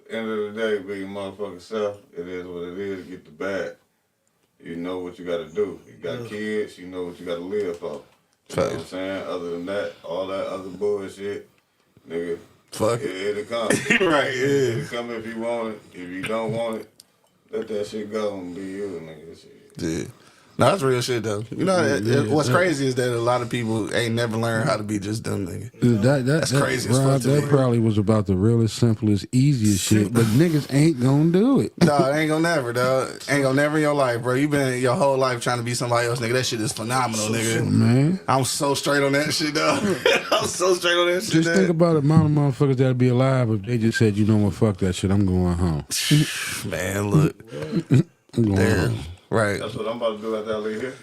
[SPEAKER 6] End of the day, be your motherfucking self. It is what it is. Get the bag. You know what you got to do. You got kids. You know what you got to live for. You know what I'm saying? Other than that, all that other bullshit, nigga.
[SPEAKER 1] Fuck it.
[SPEAKER 6] It'll come.
[SPEAKER 1] Right, yeah.
[SPEAKER 6] It'll come if you want it. If you don't want it, let that shit go and be you, nigga. Shit.
[SPEAKER 1] Yeah. No, that's real shit though. You know, what's crazy is that a lot of people ain't never learned how to be just them, nigga.
[SPEAKER 5] That's
[SPEAKER 1] crazy as
[SPEAKER 5] Rob,
[SPEAKER 1] fuck to
[SPEAKER 5] that
[SPEAKER 1] me.
[SPEAKER 5] probably was about the realest, simplest, easiest shit, but niggas ain't gonna do it.
[SPEAKER 1] Dog, ain't gonna never, dog. Ain't gonna never in your life, bro. You been your whole life trying to be somebody else, nigga. That shit is phenomenal, nigga.
[SPEAKER 5] Man,
[SPEAKER 1] I'm so straight on that shit, dog. I'm so straight on that shit.
[SPEAKER 5] just
[SPEAKER 1] dog.
[SPEAKER 5] think about the amount of motherfuckers that'd be alive if they just said, you know what, fuck that shit, I'm going home.
[SPEAKER 1] Man, look.
[SPEAKER 5] I'm going
[SPEAKER 1] Damn.
[SPEAKER 5] home.
[SPEAKER 1] Right.
[SPEAKER 6] That's what I'm about to do after I leave here.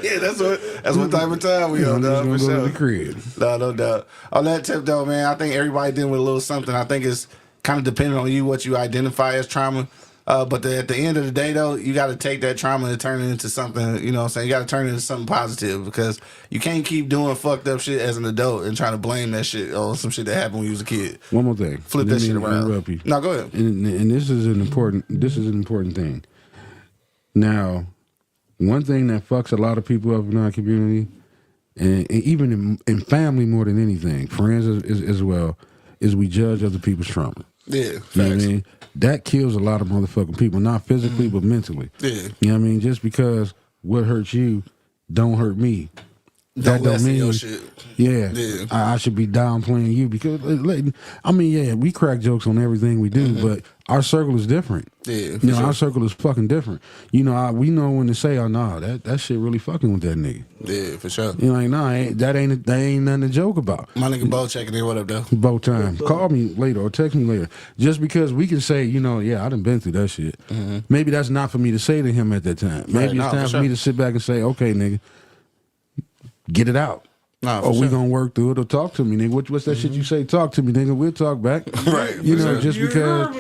[SPEAKER 1] Yeah, that's what type of time we on,
[SPEAKER 5] I'm just
[SPEAKER 1] dog,
[SPEAKER 5] gonna
[SPEAKER 1] for
[SPEAKER 5] go
[SPEAKER 1] sure.
[SPEAKER 5] to the crib.
[SPEAKER 1] No doubt. On that tip, though, man, I think everybody dealing with a little something. I think it's kind of dependent on you, what you identify as trauma. But at the end of the day, though, you got to take that trauma and turn it into something, you know what I'm saying? You got to turn it into something positive because you can't keep doing fucked up shit as an adult and trying to blame that shit on some shit that happened when you was a kid.
[SPEAKER 5] One more thing.
[SPEAKER 1] Flip
[SPEAKER 5] Let
[SPEAKER 1] that
[SPEAKER 5] me
[SPEAKER 1] shit around.
[SPEAKER 5] interrupt you.
[SPEAKER 1] No, go ahead.
[SPEAKER 5] And this is an important thing. Now, one thing that fucks a lot of people up in our community, and even in family more than anything, friends as well, is we judge other people's trauma.
[SPEAKER 1] Yeah,
[SPEAKER 5] You know what I
[SPEAKER 1] facts.
[SPEAKER 5] mean? That kills a lot of motherfucking people, not physically, but mentally.
[SPEAKER 1] Yeah.
[SPEAKER 5] You know what I mean? Just because what hurts you don't hurt me.
[SPEAKER 1] Don't lessen your shit.
[SPEAKER 5] Yeah,
[SPEAKER 1] Yeah.
[SPEAKER 5] I should be downplaying you because, I mean, yeah, we crack jokes on everything we do, but our circle is different.
[SPEAKER 1] Yeah, for
[SPEAKER 5] you know,
[SPEAKER 1] sure.
[SPEAKER 5] our circle is fucking different. You know, we know when to say, "Oh, nah, that shit really fucking with that nigga."
[SPEAKER 1] Yeah, for sure.
[SPEAKER 5] You know, like, nah, that ain't nothing to joke about.
[SPEAKER 1] My nigga Bo checking in. What up, though?
[SPEAKER 5] Both times. Call me later or text me later. Just because we can say, you know, yeah, I done been through that shit. Maybe that's not for me to say to him at that time. Maybe
[SPEAKER 1] Right,
[SPEAKER 5] it's
[SPEAKER 1] nah,
[SPEAKER 5] time
[SPEAKER 1] for
[SPEAKER 5] for me
[SPEAKER 1] sure.
[SPEAKER 5] to sit back and say, okay, nigga, get it out.
[SPEAKER 1] Nah, for
[SPEAKER 5] Or we
[SPEAKER 1] sure.
[SPEAKER 5] gonna work through it or talk to me, nigga. What's that shit you say? Talk to me, nigga. We'll talk back.
[SPEAKER 1] Right,
[SPEAKER 5] You
[SPEAKER 1] for
[SPEAKER 5] know,
[SPEAKER 1] sure.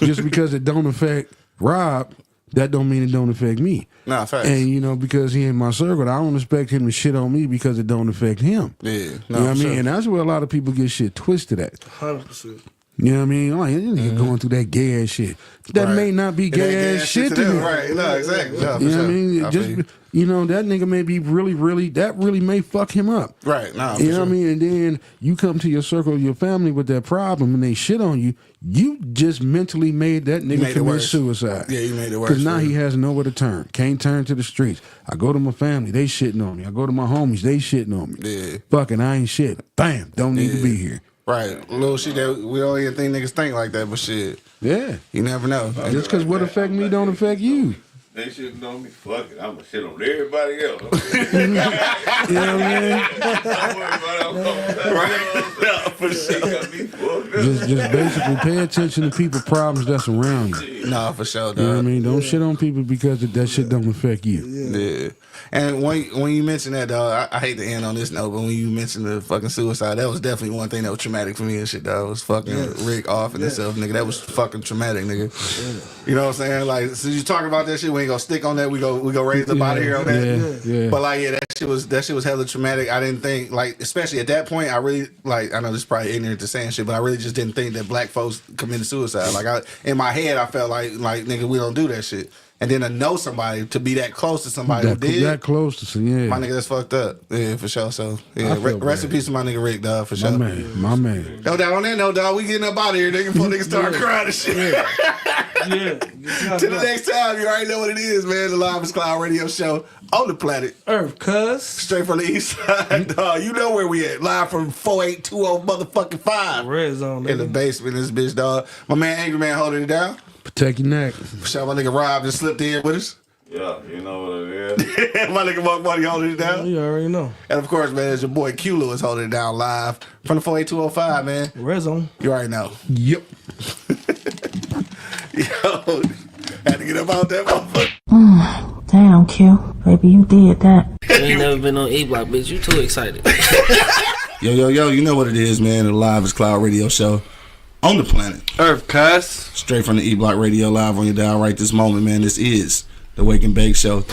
[SPEAKER 5] just because it don't affect Rob that don't mean it don't affect me.
[SPEAKER 1] Nah, facts.
[SPEAKER 5] And you know, because he in my circle, I don't expect him to shit on me because it don't affect him.
[SPEAKER 1] Yeah,
[SPEAKER 5] You know what I mean? And that's where a lot of people get shit twisted at.
[SPEAKER 4] 100%.
[SPEAKER 5] You know what I mean? Like, this nigga going through that gay ass shit. That
[SPEAKER 1] Right.
[SPEAKER 5] may not be gay ass shit to
[SPEAKER 1] them,
[SPEAKER 5] me.
[SPEAKER 1] right? No, exactly. No, for
[SPEAKER 5] You know what I
[SPEAKER 1] sure.
[SPEAKER 5] mean?
[SPEAKER 1] I
[SPEAKER 5] Just
[SPEAKER 1] feel you.
[SPEAKER 5] you know, that nigga may be really that really may fuck him up.
[SPEAKER 1] Right. Nah,
[SPEAKER 5] You know
[SPEAKER 1] for
[SPEAKER 5] what I
[SPEAKER 1] sure.
[SPEAKER 5] mean? And then you come to your circle of your family with that problem and they shit on you. You just mentally made that nigga
[SPEAKER 1] made it
[SPEAKER 5] commit
[SPEAKER 1] worse.
[SPEAKER 5] suicide.
[SPEAKER 1] Yeah, you made it worse
[SPEAKER 5] Because now
[SPEAKER 1] for
[SPEAKER 5] he
[SPEAKER 1] him.
[SPEAKER 5] has nowhere to turn. Can't turn to the streets. I go to my family, they shitting on me. I go to my homies, they shitting on me.
[SPEAKER 1] Yeah.
[SPEAKER 5] Fucking, I ain't shit. Bam, don't need to
[SPEAKER 1] Yeah.
[SPEAKER 5] be here.
[SPEAKER 1] Right. Little shit that we don't even think niggas think like that, but shit,
[SPEAKER 5] Yeah.
[SPEAKER 1] you never know.
[SPEAKER 5] Just because what affect me don't affect you.
[SPEAKER 6] They shouldn't know me. Fuck it. I'm gonna shit on everybody else.
[SPEAKER 5] You know what I mean? Just basically pay attention to people problems that's around you.
[SPEAKER 1] Nah, for sure,
[SPEAKER 5] You know what I
[SPEAKER 1] dog.
[SPEAKER 5] mean? Don't shit on people because that shit don't affect you.
[SPEAKER 1] Yeah. And when you mentioned that, dog, I hate to end on this note, but when you mentioned the fucking suicide, that was definitely one thing that was traumatic for me and shit, dog. Was fucking Rick off and himself, nigga. That was fucking traumatic, nigga. You know what I'm saying? Like, since you talking about that shit, we ain't gonna stick on that. We go raise the body here on that.
[SPEAKER 5] Yeah.
[SPEAKER 1] But like, yeah, that shit was hella traumatic. I didn't think, like, especially at that point, I really, like, I know this is probably ignorant to saying shit, but I really just didn't think that black folks committed suicide. Like, in my head, I felt like nigga, we don't do that shit. And then to know somebody, to be that close to somebody who did,
[SPEAKER 5] That close to some, yeah.
[SPEAKER 1] my nigga, that's fucked up. Yeah, for sure. So, yeah,
[SPEAKER 5] I feel
[SPEAKER 1] rest in
[SPEAKER 5] bad.
[SPEAKER 1] peace to my nigga Rick, dog, for sure.
[SPEAKER 5] My man.
[SPEAKER 1] No doubt on that, no dog. We getting up out of here, nigga, before niggas start crying and shit.
[SPEAKER 4] Yeah.
[SPEAKER 1] Till the next time, you already know what it is, man. The Live is Cloud radio show on the planet.
[SPEAKER 4] Earth, cuz.
[SPEAKER 1] Straight from the east side, dog. You know where we at. Live from 4820 motherfucking 5.
[SPEAKER 4] Red zone,
[SPEAKER 1] In the
[SPEAKER 4] nigga.
[SPEAKER 1] basement, this bitch, dog. My man, Angry Man, holding it down.
[SPEAKER 5] Protect your neck.
[SPEAKER 1] For sure, my nigga Rob just slipped in with us.
[SPEAKER 6] Yeah, you know what it is.
[SPEAKER 1] My nigga Mark Money holding it down.
[SPEAKER 4] You already know.
[SPEAKER 1] And of course, man, it's your boy Q Lewis holding it down live from the 48205, man.
[SPEAKER 4] Red zone.
[SPEAKER 1] You already know.
[SPEAKER 5] Yep.
[SPEAKER 1] Yo, had to get up out that motherfucker.
[SPEAKER 2] Damn, Q. Baby, you did that.
[SPEAKER 3] You ain't never been on A Block, bitch. You too excited.
[SPEAKER 1] Yo, you know what it is, man. The Live is Cloud radio show on the planet.
[SPEAKER 4] Earth, cuz.
[SPEAKER 1] Straight from the E Block Radio live on your dial right this moment, man. This is the Wake and Bake Show.